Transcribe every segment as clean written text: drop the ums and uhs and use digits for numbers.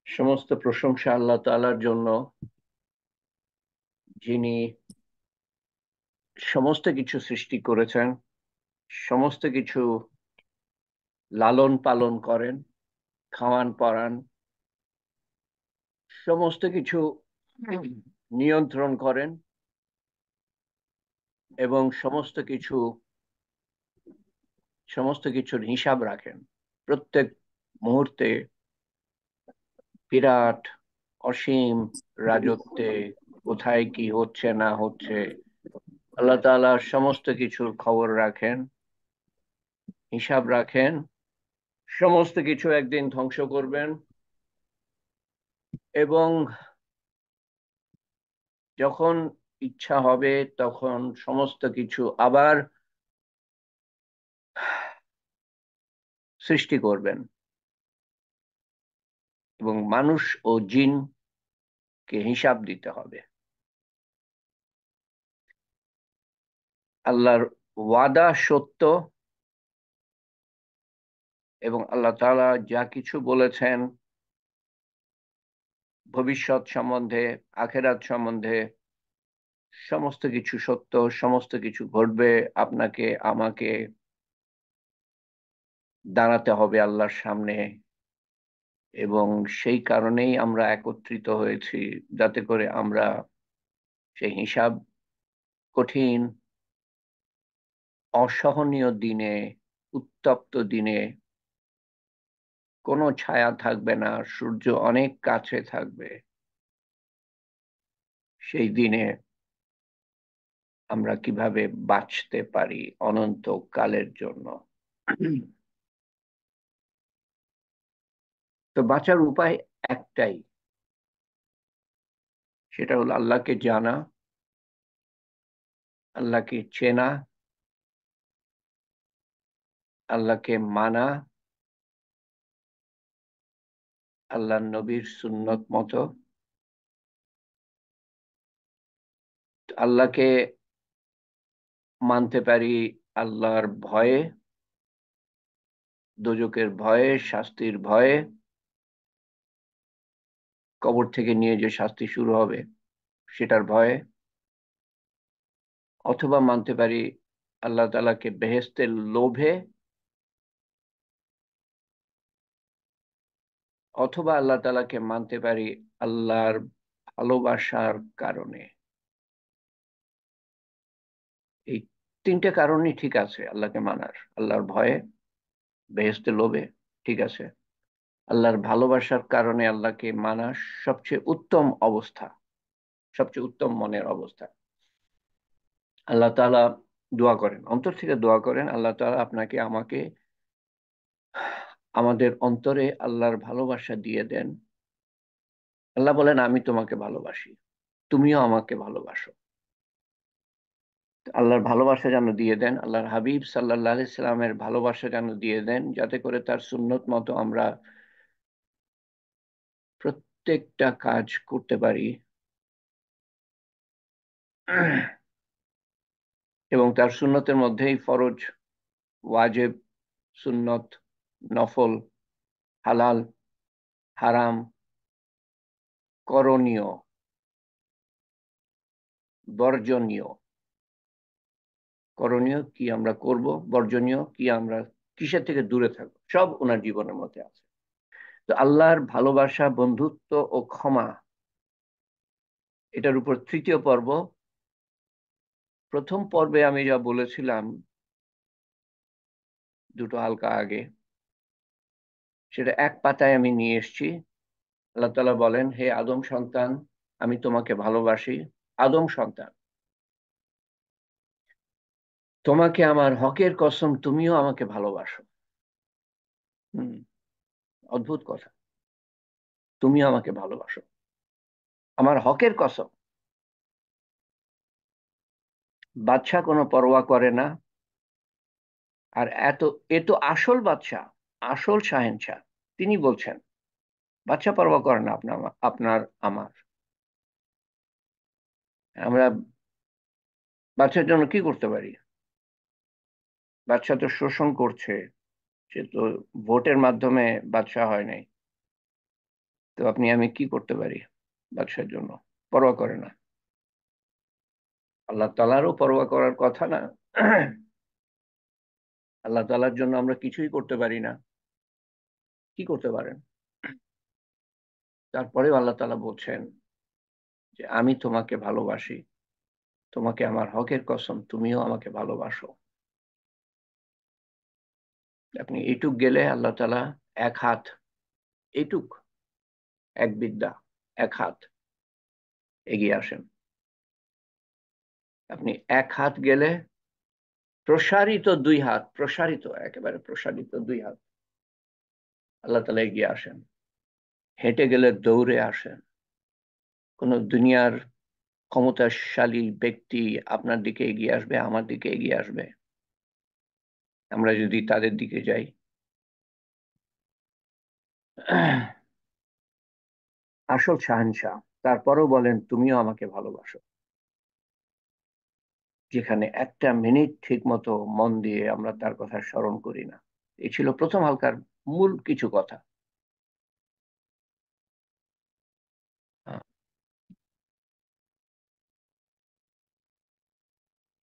সমস্ত প্রশংসা আল্লাহ তাআলার জন্য, যিনি সমস্ত কিছু সৃষ্টি করেছেন, সমস্ত কিছু লালন পালন করেন, খাওয়ান পরান, সমস্ত কিছু নিয়ন্ত্রণ করেন এবং সমস্ত কিছুর হিসাব রাখেন। প্রত্যেক মুহূর্তে বিরাট অসীম রাজত্বে কোথায় কি হচ্ছে না হচ্ছে, আল্লাহ তাআলা সমস্ত কিছুর খবর রাখেন, হিসাব রাখেন। সমস্ত কিছু একদিন ধ্বংস করবেন এবং যখন ইচ্ছা হবে তখন সমস্ত কিছু আবার সৃষ্টি করবেন এবং মানুষ ও জিনকে হিসাব দিতে হবে। আল্লাহর ওয়াদা সত্য এবং আল্লাহ তাআলা যা কিছু বলেছেন ভবিষ্যৎ সম্বন্ধে, আখেরাত সম্বন্ধে, সমস্ত কিছু সত্য, সমস্ত কিছু ঘটবে। আপনাকে আমাকে দাঁড়াতে হবে আল্লাহর সামনে, এবং সেই কারণেই আমরা একত্রিত হয়েছি, যাতে করে আমরা সেই হিসাব, কঠিন অসহনীয় দিনে, উত্তপ্ত দিনে, কোনো ছায়া থাকবে না, সূর্য অনেক কাছে থাকবে, সেই দিনে আমরা কিভাবে বাঁচতে পারি অনন্ত কালের জন্য। তো বাঁচার উপায় একটাই, সেটা হলো আল্লাহকে জানা, আল্লাহকে চেনা, আল্লাহকে মানা, আল্লাহ নবীর সুন্নত মতো আল্লাহকে মানতে পারি, আল্লাহর ভয়ে, দোজকের ভয়ে, শাস্তির ভয়ে, কবর থেকে নিয়ে যে শাস্তি শুরু হবে সেটার ভয়ে। অথবা মানতে পারি আল্লাহ তাআলাকে বেহেশতের লোভে, অথবা আল্লাহ তাআলাকে মানতে পারি আল্লাহর ভালোবাসার কারণে। এই তিনটে কারণই ঠিক আছে আল্লাহকে মানার: আল্লাহর ভয়ে, বেহেশতের লোভে, ঠিক আছে; আল্লাহর ভালোবাসার কারণে আল্লাহকে মানা সবচেয়ে উত্তম অবস্থা, সবচেয়ে উত্তম মনের অবস্থা। আল্লাহ তাআলা দোয়া করেন, অন্তর থেকে দোয়া করেন, আল্লাহ তাআলা আপনাকে আমাকে আমাদের অন্তরে আল্লাহর ভালোবাসা দিয়ে দেন। আল্লাহ বলেন, আমি তোমাকে ভালোবাসি, তুমিও আমাকে ভালোবাসো। আল্লাহর ভালোবাসা যেন দিয়ে দেন, আল্লাহর হাবিব সাল্লাল্লাহু আলাইহি সাল্লামের ভালোবাসা যেন দিয়ে দেন, যাতে করে তার সুন্নত মতো আমরা প্রত্যেকটা কাজ করতে পারি এবং তার সুন্নতের মধ্যেই ফরজ, ওয়াজিব, সুন্নত, নফল, হালাল, হারাম, করণীয়, বর্জনীয়, করণীয় কি আমরা করব, বর্জনীয় কি আমরা কিসের থেকে দূরে থাকবো, সব ওনার জীবনের মধ্যে আছে। তো আল্লাহর ভালোবাসা, বন্ধুত্ব ও ক্ষমা, এটার উপর তৃতীয় পর্ব। প্রথম পর্বে আমি যা বলেছিলাম দুটো হালকা আগে, সেটা এক পাতায় আমি নিয়ে এসেছি। আল্লাহ তাআলা বলেন, হে আদম সন্তান, আমি তোমাকে ভালোবাসি। আদম সন্তান, তোমাকে আমার হকের কসম, তুমিও আমাকে ভালোবাসো। হম, অদ্ভুত কথা, তুমিও আমাকে ভালোবাসো, আমার হকের কসম। বাদশা কোনো পরোয়া করে না। আর এ তো আসল বাদশা, আসল শাহেনশাহ, তিনি বলছেন বাদশা পরোয়া করে না আপনার, আপনার, আমার। আমরা বাদশার জন্য কি করতে পারি? বাদশা তো শোষণ করছে, সে তো ভোটের মাধ্যমে বাদশা হয় নাই। তো আপনি আমি কি করতে পারি বাদশার জন্য? পরোয়া করে না। আল্লাহ তাআলারও পরোয়া করার কথা না? আল্লাহ তাআলার জন্য আমরা কিছুই করতে পারি না। কি করতে পারেন? তারপরেও আল্লাহ তাআলা বলছেন যে আমি তোমাকে ভালোবাসি, তোমাকে আমার হকের কসম তুমিও আমাকে ভালোবাসো। আপনি এইটুক গেলে আল্লাহ তাআলা এক হাত, এইটুক, এক বিদ্যা, এক হাত এগিয়ে আসেন। আপনি এক হাত গেলে প্রসারিত দুই হাত, প্রসারিত, একেবারে প্রসারিত দুই হাত আল্লাহ তাআলা এগিয়ে আসেন। হেঁটে গেলে দৌড়ে আসেন। কোন দুনিয়ার ক্ষমতাশালী ব্যক্তি আপনার দিকে এগিয়ে আসবে, আমার দিকে এগিয়ে আসবে আমরা যদি তাদের দিকে যাই? আসল শাহেনশাহ তারপরেও বলেন তুমিও আমাকে ভালোবাসো। যেখানে একটা মিনিট ঠিক মতো মন দিয়ে আমরা তার কথা স্মরণ করি না। এই ছিল প্রথম হালকার মূল কিছু কথা। আহ,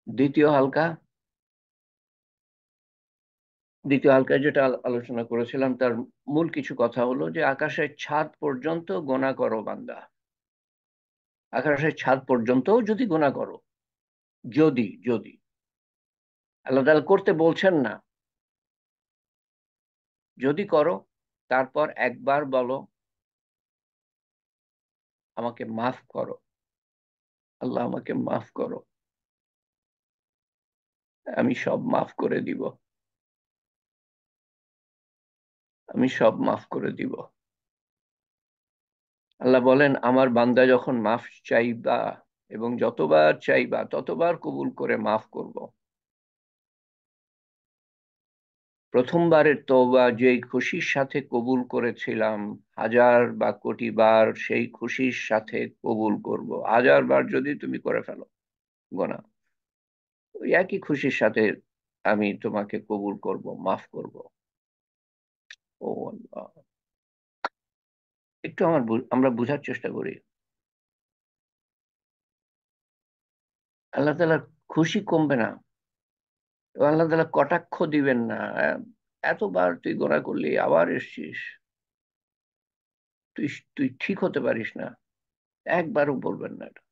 দ্বিতীয় হালকা, দ্বিতীয় হালকায় যেটা আলোচনা করেছিলাম তার মূল কিছু কথা হলো যে আকাশের ছাদ পর্যন্ত গোনা করো বান্দা। আকাশের ছাদ পর্যন্তও যদি গোনা করো, যদি যদি আল্লাহ তাআলা করতে বলছেন না, যদি করো, তারপর একবার বলো আমাকে মাফ করো, আল্লাহ আমাকে মাফ করো, আমি সব মাফ করে দিব, আমি সব মাফ করে দিব। আল্লাহ বলেন আমার বান্দা যখন মাফ চাইবা এবং যতবার চাইবা ততবার কবুল করে মাফ করব। প্রথমবারের তওবা যেই খুশির সাথে কবুল করেছিলাম, হাজার বা কোটি বার সেই খুশির সাথে কবুল করব। হাজার বার যদি তুমি করে ফেলো গোনা, ওই একই খুশির সাথে আমি তোমাকে কবুল করব, মাফ করব। ও আল্লাহ, একটু আমরা বুঝার চেষ্টা করি। আল্লাহ তাআলার খুশি কমবে না, এবং আল্লাহ তাআলা কটাক্ষ দিবেন না। এতবার তুই গোনা করলি, আবার এসছিস, তুই তুই ঠিক হতে পারিস না, একবারও বলবেন না এটা।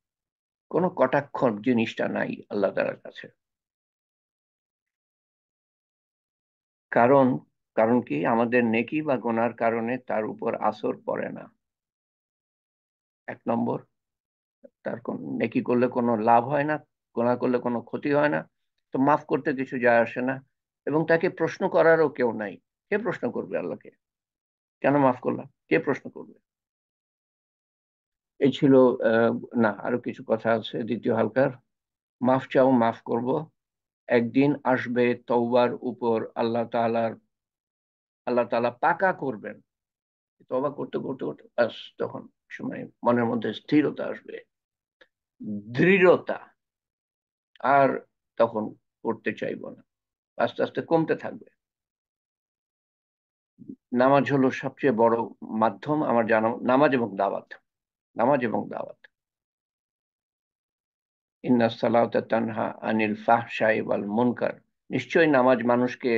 কোনো কটাক্ষ জিনিসটা নাই আল্লাহ তাআলার কাছে। কারণ, কারণ কি আমাদের নেকি বা গোনার কারণে তার উপর আসর পড়ে না। এক নম্বর, তার কোন নেকি করলে কোনো লাভ হয় না, গোনা করলে কোনো ক্ষতি হয় না, তো মাফ করতে কিছু যায় আসে না, এবং তাকে প্রশ্ন করারও কেউ নাই। কে প্রশ্ন করবে আল্লাহকে কেন মাফ করলাম? কে প্রশ্ন করবে? এই ছিল। আহ, না, আরো কিছু কথা আছে দ্বিতীয় হালকার। মাফ চাও, মাফ করব। একদিন আসবে তওবার উপর আল্লাহ তাআলা পাকা করবেন। তওবা করতে করতে করতে ব্যাস তখন সময় মনের মধ্যে স্থিরতা আসবে, দৃঢ়তা। আর তখন করতে চাইবো না, আস্তে আস্তে কমতে থাকবে। নামাজ হলো সবচেয়ে বড় মাধ্যম আমার জানা, নামাজ এবং দাওয়াত, নামাজ এবং দাওয়াত। ইন্না সালাতা তানহা আনিল ফাহশাই ওয়াল মুনকার। নিশ্চয়ই নামাজ মানুষকে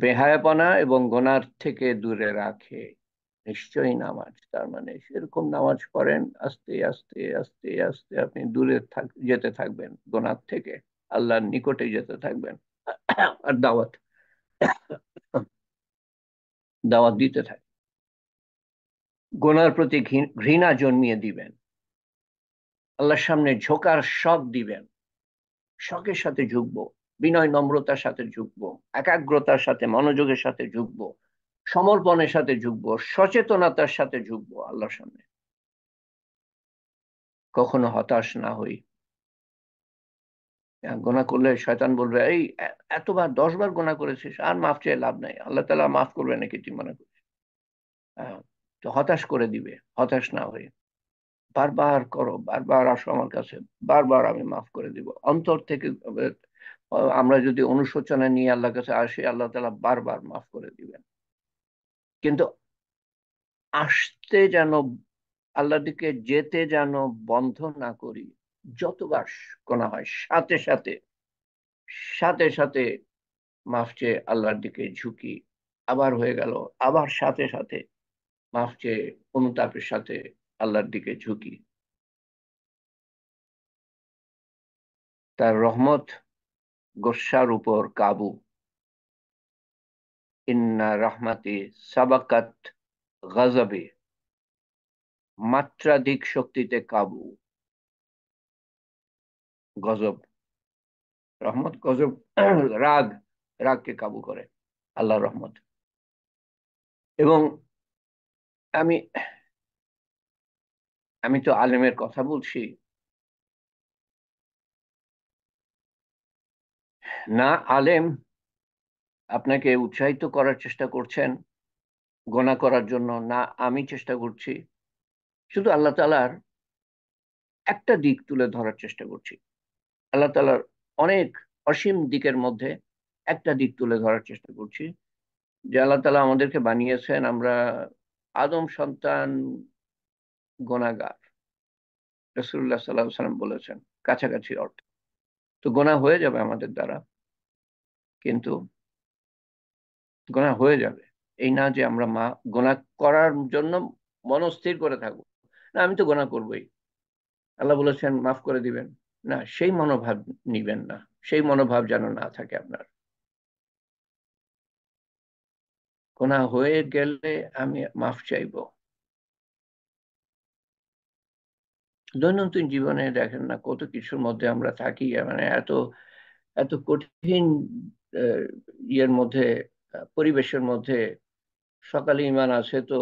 বেহায়াপনা এবং গোনার থেকে দূরে রাখে। নিশ্চয়ই নামাজ, তার মানে সেরকম নামাজ পড়েন, আস্তে আস্তে আস্তে আস্তে আপনি দূরে যেতে থাকবেন গোনার থেকে, আল্লাহর নিকটে যেতে থাকবেন। আর দাওয়াত, দাওয়াত দিতে থাকবেন, গোনার প্রতি ঘৃণা জন্মিয়ে দিবেন, আল্লাহর সামনে ঝোঁকার শখ দিবেন, শখের সাথে ঝুঁকবো, বিনয় নম্রতার সাথে ঝুঁকবো, একাগ্রতার সাথে মনোযোগের সাথে ঝুঁকবো, সমর্পণের সাথে ঝুঁকবো, সচেতনতার সাথে ঝুঁকবো আল্লাহর সামনে। কখনো হতাশ না হই। গোনা করলে শয়তান বলবে এই এতবার 10 বার গোনা করেছিস, আর মাফ চেয়ে লাভ নাই, আল্লাহ তাআলা মাফ করবে নাকি তুই মনে করিস? আহ, তো হতাশ করে দিবে। হতাশ না হয়ে বারবার করো, বারবার আসো আমার কাছে, বারবার আমি মাফ করে দিব অন্তর থেকে। আমরা যদি অনুশোচনা নিয়ে আল্লাহর কাছে আসি, আল্লাহ তাআলা বারবার মাফ করে দিবেন। কিন্তু আসতে যেন, আল্লাহর দিকে যেতে যেন বন্ধ না করি। যতবার গোনা হয় সাথে সাথে সাথে সাথে মাফ চেয়ে আল্লাহর দিকে ঝুঁকি, আবার হয়ে গেল, আবার সাথে সাথে মাফ চেয়ে অনুতাপের সাথে আল্লাহর দিকে ঝুঁকি। তার রহমত গোস্বার উপর কাবু। ইন্না রহমাতি সাবাকাত গজবে, মাত্রাধিক শক্তিতে কাবু। গজব, রহমত গজব, রাগ, রাগকে কাবু করে আল্লাহর রহমত। এবং আমি আমি তো আলেমের কথা বলছি না। আলেম আপনাকে উৎসাহিত করার চেষ্টা করছেন গোনা করার জন্য, না আমি চেষ্টা করছি। শুধু আল্লাহ তাআলার একটা দিক তুলে ধরার চেষ্টা করছি। আল্লাহ তাআলার অনেক অসীম দিকের মধ্যে একটা দিক তুলে ধরার চেষ্টা করছি, যে আল্লাহ তাআলা আমাদেরকে বানিয়েছেন, আমরা আদম সন্তান গোনাগার। রাসূলুল্লাহ সাল্লাল্লাহু আলাইহি ওয়াসাল্লাম বলেছেন কাছাকাছি অর্থ। তো গোনা হয়ে যাবে আমাদের দ্বারা, কিন্তু গোনা হয়ে যাবে, এই না যে আমরা গোনা করার জন্য মনস্থির করে থাকবো। না, আমি তো গোনা করবোই, আল্লাহ বলেছেন মাফ করে দিবেন। না, সেই মনোভাব নিবেন না, সেই মনোভাব যেন না থাকে আপনার। গোনা হয়ে গেলে আমি মাফ চাইবো। দৈনন্দিন জীবনে দেখেন না কত কিছুর মধ্যে আমরা থাকি, মানে এত এত কঠিন আহ, ইয়ের মধ্যে, পরিবেশের মধ্যে। সকালে ইমান আছে তো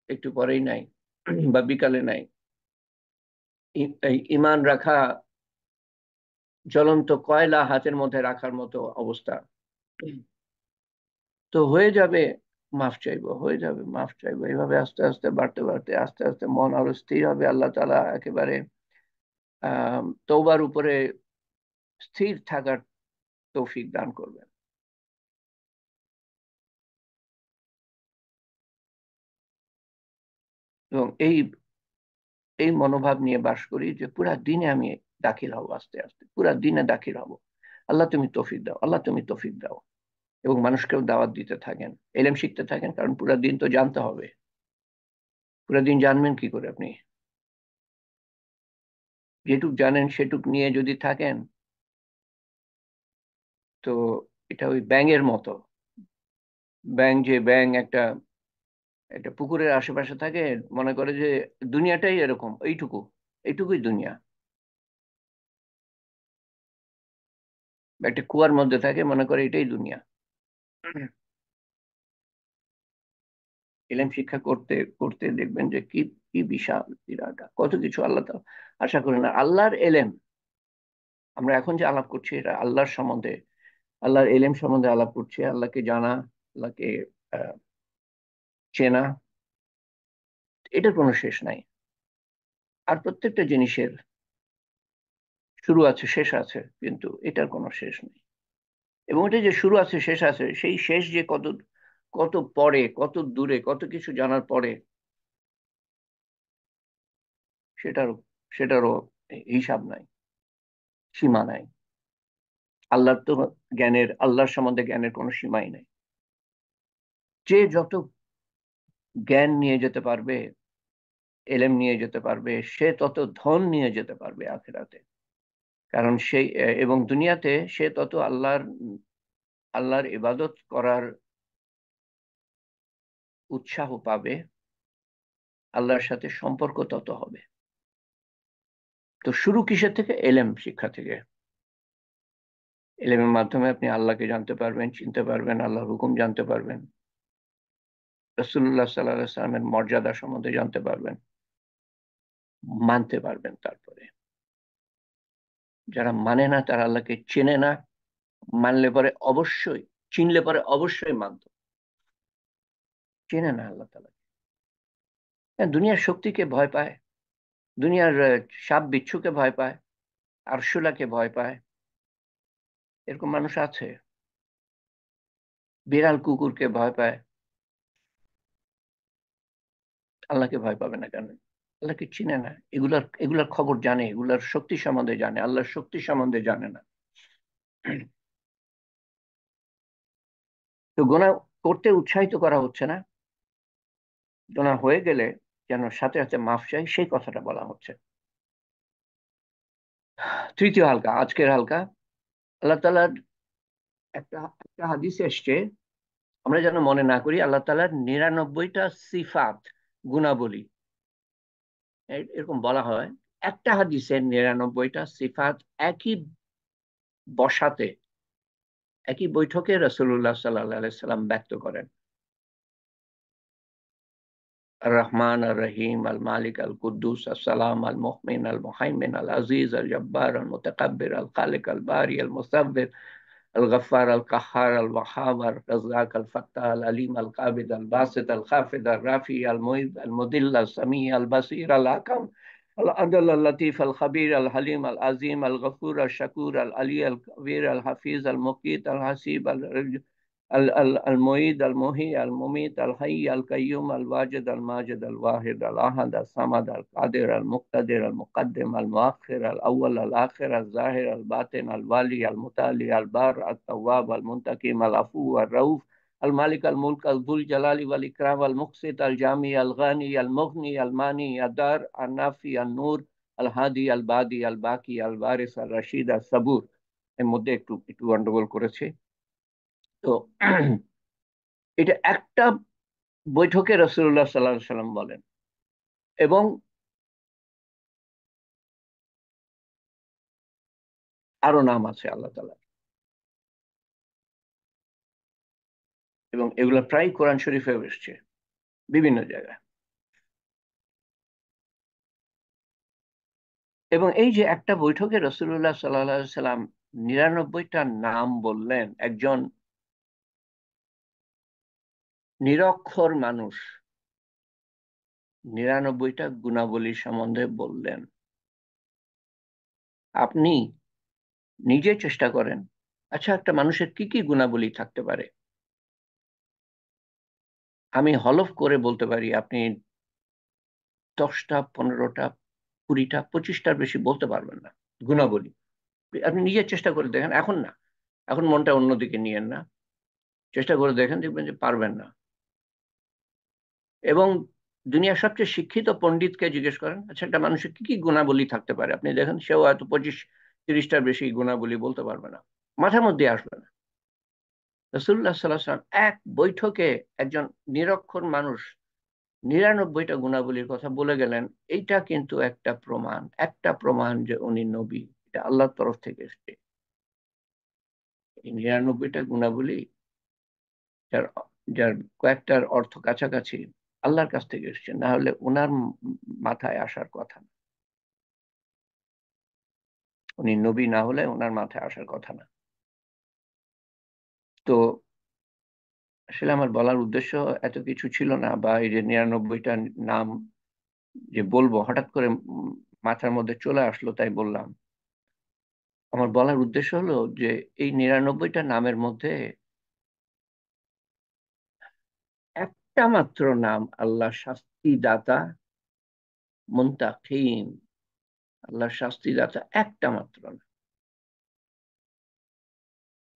একটু পরেই নাই, বা বিকালে নাই। এই ইমান রাখা জ্বলন্ত কয়লা হাতের মধ্যে রাখার মতো অবস্থা। তো হয়ে যাবে, মাফ চাইবো, হয়ে যাবে, মাফ চাইবো, এইভাবে আস্তে আস্তে বাড়তে বাড়তে আস্তে আস্তে মন আরো স্থির হবে। আল্লাহ তাআলা একেবারে তওবার উপরে স্থির থাকার তৌফিক দান করবেন। এবং এই মনোভাব নিয়ে বাস করি যে পুরা দিনে আমি দাখিল হব, আস্তে আস্তে পুরা দিনে দাখিল হব। আল্লাহ তুমি তৌফিক দাও, আল্লাহ তুমি তৌফিক দাও। এবং মানুষকেও দাওয়াত দিতে থাকেন, এলেম শিখতে থাকেন, কারণ পুরা দিন তো জানতে হবে। পুরা দিন জানবেন কি করে আপনি? যেটুক জানেন সেটুক নিয়ে যদি থাকেন, তো এটা ওই ব্যাঙের মতো। ব্যাঙ একটা একটা পুকুরের আশেপাশে থাকে, মনে করে যে দুনিয়াটাই এরকম, এইটুকু, এইটুকুই দুনিয়া। একটা কুয়ার মধ্যে থাকে, মনে করে এটাই দুনিয়া। এলেম শিক্ষা করতে করতে দেখবেন যে কি কি বিশাল বিরাট কত কিছু আল্লাহ তাআলা। আশা করি না আল্লাহর এলেম, আমরা এখন যে আলাপ করছি এটা আল্লাহর সম্বন্ধে, আল্লাহর এলেম সম্বন্ধে আলাপ করছি, আল্লাহকে জানা, আল্লাহকে আহ, চেনা, এটার কোনো শেষ নাই। আর প্রত্যেকটা জিনিসের শুরু আছে শেষ আছে, কিন্তু এটার কোনো শেষ নেই। এবং এটা যে শুরু আছে শেষ আছে, সেই শেষ যে কত কত পরে, কত দূরে, কত কিছু জানার পরে, সেটার সেটারও হিসাব নাই, সীমা নাই। আল্লাহর তো আল্লাহর সম্বন্ধে জ্ঞানের কোনো সীমাই নেই। যে যত জ্ঞান নিয়ে যেতে পারবে, এলেম নিয়ে যেতে পারবে, সে তত ধন নিয়ে যেতে পারবে আখিরাতে। কারণ সেই এবং দুনিয়াতে সে তত আল্লাহর ইবাদত করার উৎসাহ পাবে, আল্লাহর সাথে সম্পর্ক তত হবে। তো শুরু কিসের থেকে? এলেম শিক্ষা থেকে। এলেমের মাধ্যমে আপনি আল্লাহকে জানতে পারবেন, চিনতে পারবেন, আল্লাহর হুকুম জানতে পারবেন, রাসূলুল্লাহ সাল্লাল্লাহু আলাইহি সাল্লামের মর্যাদা সম্বন্ধে জানতে পারবেন, মানতে পারবেন। তারপরে যারা মানে না তারা আল্লাহকে চেনে না, মানলে পরে অবশ্যই, চিনলে পরে অবশ্যই মানত, চেনে না আল্লাহ তাআলা। হ্যাঁ, দুনিয়ার শক্তিকে ভয় পায়, দুনিয়ার সাপ বিচ্ছুকে ভয় পায়, আরশোলাকে ভয় পায়, এরকম মানুষ আছে। বিড়াল কুকুরকে ভয় পায়। আল্লাহকে ভয় পাবে না কেন? আল্লাহকে চিনে না, এগুলার এগুলার খবর জানে, এগুলার শক্তি সম্বন্ধে জানে, আল্লাহর শক্তি সম্বন্ধে জানে না। তো গোনা করতে উৎসাহিত করা হচ্ছে না, গোনা হয়ে গেলে যেন সাথে সাথে মাফ চাই, সেই কথাটা বলা হচ্ছে। তৃতীয় হালকা, আজকের হালকা, আল্লাহ তাআলার একটা একটা হাদিসে এসছে, আমরা যেন মনে না করি আল্লাহ তাআলার 99টা সিফাত, গুণাবলী, এরকম বলা হয়। একটা হাদিসের 99টা সিফাত একই বসাতে, একই বৈঠকে রাসূলুল্লাহ সাল্লাল্লাহু আলাইহি সাল্লাম ব্যক্ত করেন। আর রহমান, আর রহিম, আল মালিক, আল কুদ্দুস, আসসালাম, আল মুহমিন, আল মুহাইমিন, আল আজিজ, আল জব্বার, আল মুতাকাব্বির, আল খালিক, আল বারি, আল মুসাব্বির, الغفار القهار الوهاب الرزاق الفتاح العليم القابض الباسط الخافض الرافع المعيد المذل السميع البصير الحكم العدل اللطيف الخبير الحليم العظيم الغفور الشكور العلي الكبير الحفيظ المقيت الحسيب المعيد المحيي المميت الحي القيوم الواجد الماجد الواحد الأحد الصمد القادر المقتدر المقدم المؤخر الأول الآخر الظاهر الباطن الوالي المتعالي البار التواب المنتقم العفو الرؤوف المالك الملك ذو الجلال والإكرام المقسط الجامع الغني المغني الماني الدار النافي النور الهادي البادي الباقي الوارث الرشيد الصبور। এর মধ্যে একটু একটু গন্ডগোল করেছে। তো এটা একটা বৈঠকে রাসূলুল্লাহ সাল্লাল্লাহু আলাইহি সাল্লাম বলেন, এবং আরো নাম আছে আল্লাহ তাআলার, এবং এগুলো প্রায় কোরআন শরীফে এসেছে বিভিন্ন জায়গায়। এবং এই যে একটা বৈঠকে রাসূলুল্লাহ সাল্লাল্লাহু আলাইহি সাল্লাম 99টা নাম বললেন, একজন নিরক্ষর মানুষ 99টা গুণাবলী সম্বন্ধে বললেন। আপনি নিজে চেষ্টা করেন, আচ্ছা একটা মানুষের কি কি গুণাবলী থাকতে পারে। আমি হলফ করে বলতে পারি আপনি 10টা, 15টা, 20টা, 25টার বেশি বলতে পারবেন না গুণাবলী। আপনি নিজের চেষ্টা করে দেখেন, এখন না, এখন মনটা অন্যদিকে নিয়েন না, চেষ্টা করে দেখেন, দেখবেন যে পারবেন না। এবং দুনিয়ার সবচেয়ে শিক্ষিত পণ্ডিতকে জিজ্ঞেস করেন, আচ্ছা একটা মানুষের কি কি গুণাবলী থাকতে পারে, আপনি দেখেন সেও হয়তো 25-30টার বেশি গুণাবলী বলতে পারবে না, মাথার মধ্যে আসবে না। রাসূলুল্লাহ সাল্লাল্লাহু আলাইহি ওয়াসাল্লাম এক বৈঠকে একজন নিরক্ষর মানুষ 99টা গুণাবলীর কথা বলে গেলেন। এইটা কিন্তু একটা প্রমাণ যে উনি নবী, এটা আল্লাহর তরফ থেকে এসেছে। এই 99টা গুণাবলী, যার যার কয়েকটার অর্থ কাছাকাছি, আল্লাহর কাছ থেকে এসেছে, না হলে ওনার মাথায় আসার কথা না। উনি নবী না হলে ওনার মাথায় আসার কথা না। তো আসলে আমার বলার উদ্দেশ্য এত কিছু ছিল না, বা এই যে 99টা নাম যে বলবো হঠাৎ করে মাথার মধ্যে চলে আসলো তাই বললাম। আমার বলার উদ্দেশ্য হলো যে এই 99টা নামের মধ্যে একটা মাত্র নাম, আল্লাহ শাস্তিদাতা, মুনতাকিম, আল্লাহ শাস্তিদাতা, একটা মাত্র নাম,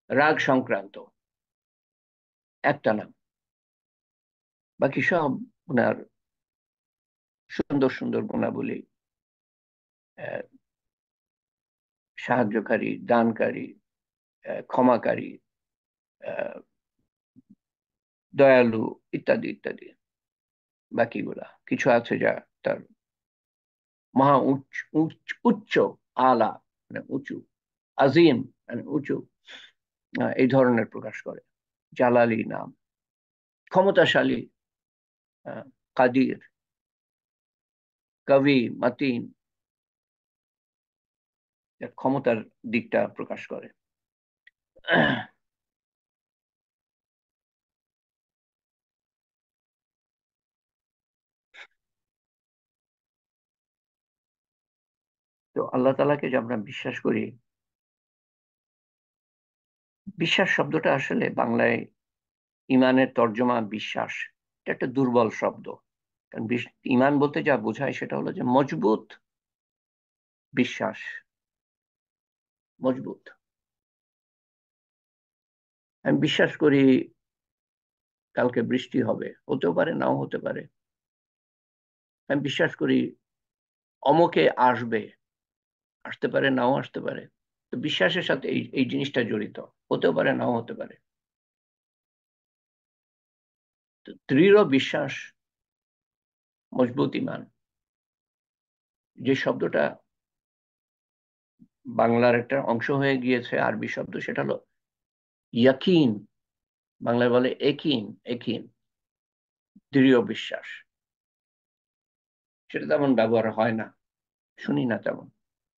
রাগ সংক্রান্ত একটা নাম। বাকি সব ওনার সুন্দর সুন্দর গুণাবলী, আহ, সাহায্যকারী, দানকারী, ক্ষমাকারী, আহ, দয়ালু, ইত্যাদি ইত্যাদি। বাকিগুলা কিছু আছে যা তার মহা উচ্চ উচ্চ উচ্চ, আলা মানে উঁচু, আজিম মানে উঁচু, এই ধরনের প্রকাশ করে। জালালি নাম, ক্ষমতাশালী, কাদির, কবি, মতিন, ক্ষমতার দিকটা প্রকাশ করে। তো আল্লাহ তাআলাকে যে আমরা বিশ্বাস করি, বিশ্বাস শব্দটা আসলে বাংলায় ইমানের তর্জমা বিশ্বাস, এটা একটা দুর্বল শব্দ। কারণ ইমান বলতে যা বোঝায় সেটা হলো যে মজবুত বিশ্বাস, মজবুত। আমি বিশ্বাস করি কালকে বৃষ্টি হবে, হতেও পারে নাও হতে পারে। আমি বিশ্বাস করি অমুকে আসবে, আসতে পারে নাও আসতে পারে। তো বিশ্বাসের সাথে এই এই জিনিসটা জড়িত, হতেও পারে নাও হতে পারে। তো দৃঢ় বিশ্বাস, মজবুত ইমান, যে শব্দটা বাংলার একটা অংশ হয়ে গিয়েছে আরবি শব্দ, সেটা হলো ইয়াকিন। বাংলায় বলে একিন, একিন, দৃঢ় বিশ্বাস। সেটা তেমন ব্যবহার হয় না, শুনি না তেমন।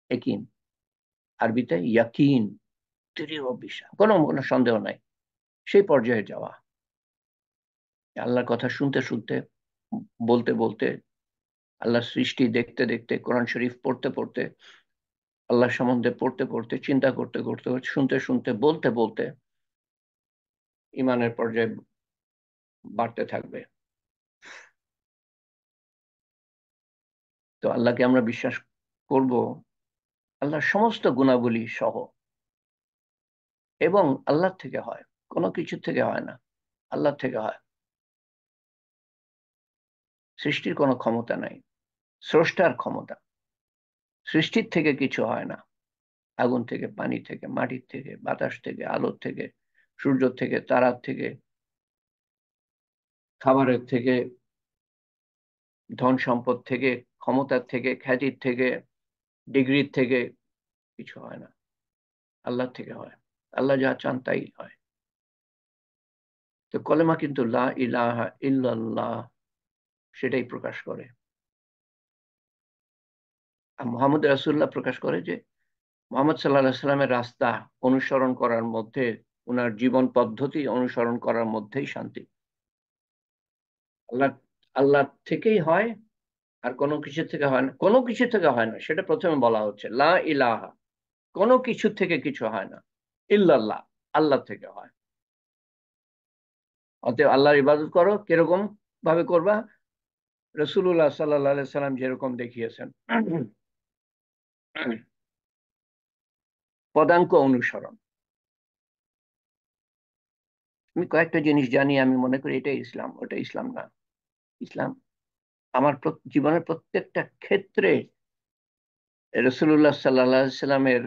একিন, আরবিতে ইয়াকিন, দৃঢ় বিশ্বাস, কোনো কোনো সন্দেহ নাই। সেই পর্যায়ে যাওয়া, আল্লাহর কথা শুনতে শুনতে, বলতে বলতে, আল্লাহর সৃষ্টি দেখতে দেখতে, কোরআন শরীফ পড়তে পড়তে, আল্লাহ সম্বন্ধে পড়তে পড়তে, চিন্তা করতে করতে, শুনতে শুনতে, বলতে বলতে ইমানের পর্যায়ে বাড়তে থাকবে। তো আল্লাহকে আমরা বিশ্বাস করব আল্লাহর সমস্ত গুণাবলী সহ, এবং আল্লাহর থেকে হয়, কোনো কিছু থেকে হয় না, আল্লাহর থেকে হয়। সৃষ্টির কোনো ক্ষমতা নাই, স্রষ্টার ক্ষমতা। সৃষ্টির থেকে কিছু হয় না, আগুন থেকে, পানি থেকে, মাটির থেকে, বাতাস থেকে, আলোর থেকে, সূর্য থেকে, তারার থেকে, খাবারের থেকে, ধন সম্পদ থেকে, ক্ষমতার থেকে, খ্যাতির থেকে, ডিগ্রির থেকে কিছু হয় না, আল্লাহর থেকে হয়। আল্লাহ যা চান তাই হয়। তো কলেমা কিন্তু লা ইলাহা ইল্লাল্লাহ সেটাই প্রকাশ করে। আর মোহাম্মদ রাসূলুল্লাহ প্রকাশ করে যে মোহাম্মদ সাল্লাল্লাহু আলাইহি সাল্লামের রাস্তা অনুসরণ করার মধ্যে, ওনার জীবন পদ্ধতি অনুসরণ করার মধ্যেই শান্তি। আল্লাহ, আল্লাহ থেকেই হয়, আর কোনো কিছু থেকে হয় না। কোনো কিছু থেকে হয় না, সেটা প্রথমে বলা হচ্ছে, লা ইলাহা, কোনো কিছু থেকে কিছু হয় না, ইল্লাল্লাহ, আল্লাহ থেকে হয়। অতএব আল্লাহর ইবাদত করো, কিরকম ভাবে করবা? রাসূলুল্লাহ সাল্লাল্লাহু আলাইহি সাল্লাম যেরকম দেখিয়েছেন, পদাঙ্ক অনুসরণ। আমি কয়েকটা জিনিস জানি, আমি মনে করি এটা ইসলাম, ওটা ইসলাম না। ইসলাম আমার জীবনের প্রত্যেকটা ক্ষেত্রে রাসূলুল্লাহ সাল্লাল্লাহু আলাইহি সাল্লামের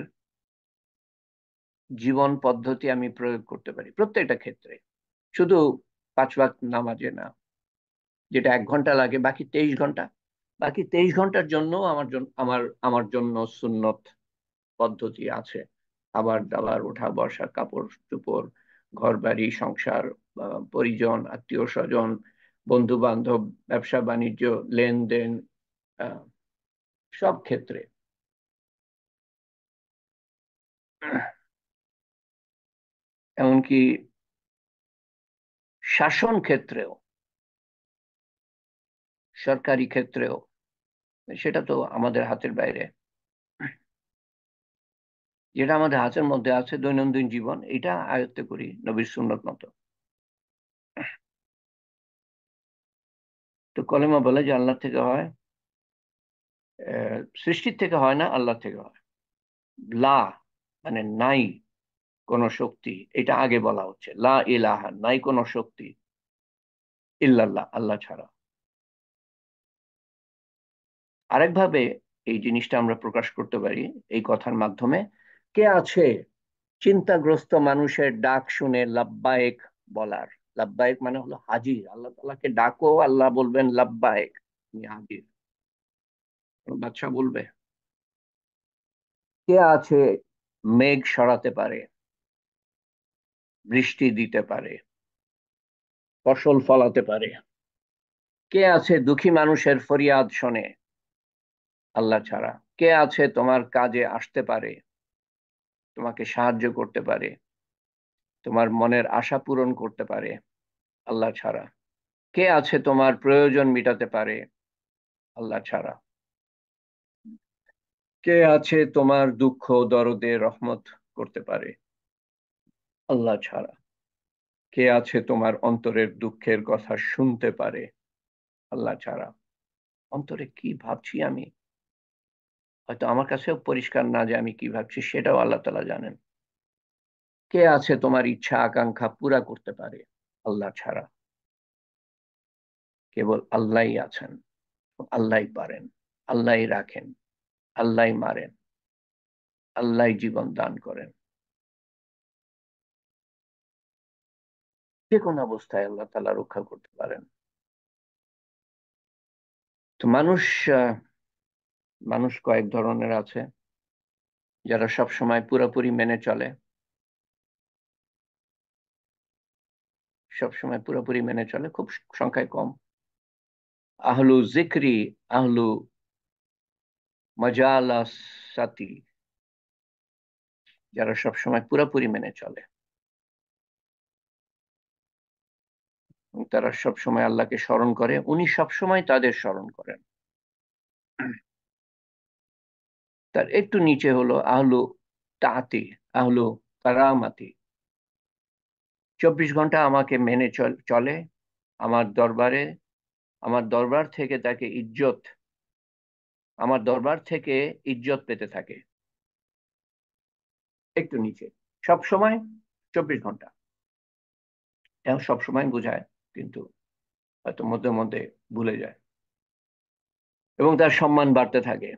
জীবন পদ্ধতি আমি প্রয়োগ করতে পারি প্রত্যেকটা ক্ষেত্রে। শুধু 5 ওয়াক্ত নামাজে না, যেটা 1 ঘন্টা লাগে, বাকি 23 ঘন্টা, বাকি 23 ঘন্টার জন্য আমার জন্য সুন্নত পদ্ধতি আছে। খাবার দাবার, ওঠা বসা, কাপড় চোপড়, ঘর বাড়ি, সংসার, পরিজন, আত্মীয় স্বজন, বন্ধু বান্ধব, ব্যবসা বাণিজ্য, লেনদেন, আহ, সব ক্ষেত্রে, এমনকি শাসন ক্ষেত্রেও, সরকারি ক্ষেত্রেও, সেটা তো আমাদের হাতের বাইরে। যেটা আমাদের হাতের মধ্যে আছে, দৈনন্দিন জীবন, এটা আয়ত্তে করি নবীর সুন্নত মতো। তো কলেমা বলে যে আল্লাহ থেকে হয়, সৃষ্টির থেকে হয় না, আল্লাহ থেকে হয়। লা মানে নাই কোন শক্তি, এটা আগে বলা হচ্ছে। লা ইলাহা, নাই কোন শক্তি, ইল্লাল্লাহ, আল্লাহ ছাড়া। আরেকভাবে এই জিনিসটা আমরা প্রকাশ করতে পারি এই কথার মাধ্যমে, কে আছে চিন্তাগ্রস্ত মানুষের ডাক শুনে লাব্বায়েক বলার। লাব্বায়েক মানে হলো হাজির। আল্লাহ তাআলাকে ডাকো, আল্লাহ বলবেন লাব্বায়েক, আমি হাজির। বাদশা বলবে, কে আছে মেঘ সরাতে পারে, বৃষ্টি দিতে পারে, ফসল ফলাতে পারে? কে আছে দুঃখী মানুষের ফরিয়াদ শোনে, আল্লাহ ছাড়া? কে আছে তোমার কাজে আসতে পারে, তোমাকে সাহায্য করতে পারে, তোমার মনের আশা পূরণ করতে পারে, আল্লাহ ছাড়া? কে আছে তোমার প্রয়োজন মিটাতে পারে, আল্লাহ ছাড়া? কে আছে তোমার দুঃখ দরদে রহমত করতে পারে, আল্লাহ ছাড়া? কে আছে তোমার অন্তরের দুঃখের কথা শুনতে পারে, আল্লাহ ছাড়া? অন্তরে কি ভাবছি আমি, হয়তো আমার কাছেও পরিষ্কার না যে আমি কি ভাবছি, সেটাও আল্লাহ তাআলা জানেন। কে আছে তোমার ইচ্ছা আকাঙ্ক্ষা পুরা করতে পারে আল্লাহ ছাড়া? কেবল আল্লাহই আছেন, আল্লাহই পারেন, আল্লাহই রাখেন, আল্লাহই মারেন, আল্লাহই জীবন দান করেন। যে কোনো অবস্থায় আল্লাহ তাআলা রক্ষা করতে পারেন। তো মানুষ কয়েক ধরনের আছে, যারা সব সময় পুরোপুরি মেনে চলে, সব সময় পুরোপুরি মেনে চলে, খুব সংখ্যায় কম। আহলু জিকরি, আহলু মাজালাসাতি, যারা সব সময় পুরোপুরি মেনে চলে এবং তারা সব সময় আল্লাহকে স্মরণ করে, উনি সব সময় তাদের স্মরণ করেন। তার একটু নিচে হলো আহলু তাতি, আহলু কারামাতি, 24 ঘন্টা আমাকে মেনে চলে, আমার দরবারে, আমার দরবার থেকে তাকে ইজ্জত, আমার দরবার থেকে ইজ্জত পেতে থাকে। একটু নিচে, সব সময়, 24 ঘন্টা, এবং সব সময় বোঝায়, কিন্তু হয়তো মধ্যে মধ্যে ভুলে যায়, এবং তার সম্মান বাড়তে থাকে।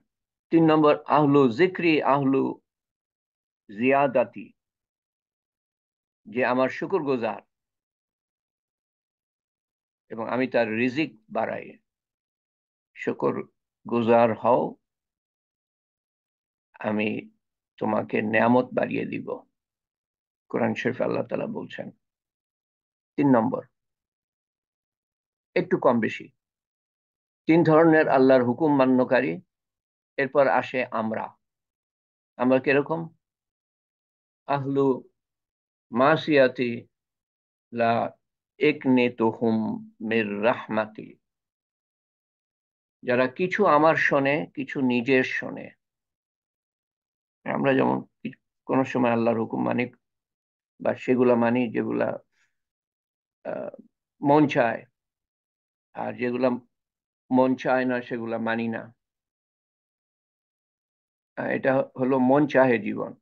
3 নম্বর আহলু জিক্রি, আহলু জিয়াদাতি, যে আমার শুকরগুজার এবং আমি তার রিজিক বাড়াই। শুকর গুজার হও, আমি তোমাকে নেয়ামত বাড়িয়ে দিব, কোরআন শরীফ আল্লাহ তাআলা বলছেন। 3 নম্বর, একটু কম বেশি, 3 ধরনের আল্লাহর হুকুম মান্যকারী। এরপর আসে আমরা। আমরা কিরকম? আহলু মাসিয়াতি, লা ইকনিতুহুম মির রাহমাতি, যারা কিছু আমার শোনে, কিছু নিজের শোনে। আমরা যেমন কোন সময় আল্লাহর হুকুম মানি, বা সেগুলা মানি যেগুলা আহ, মন চায়, আর যেগুলা মন চায় না সেগুলা মানি না। এটা হলো মন চাহে জীবন।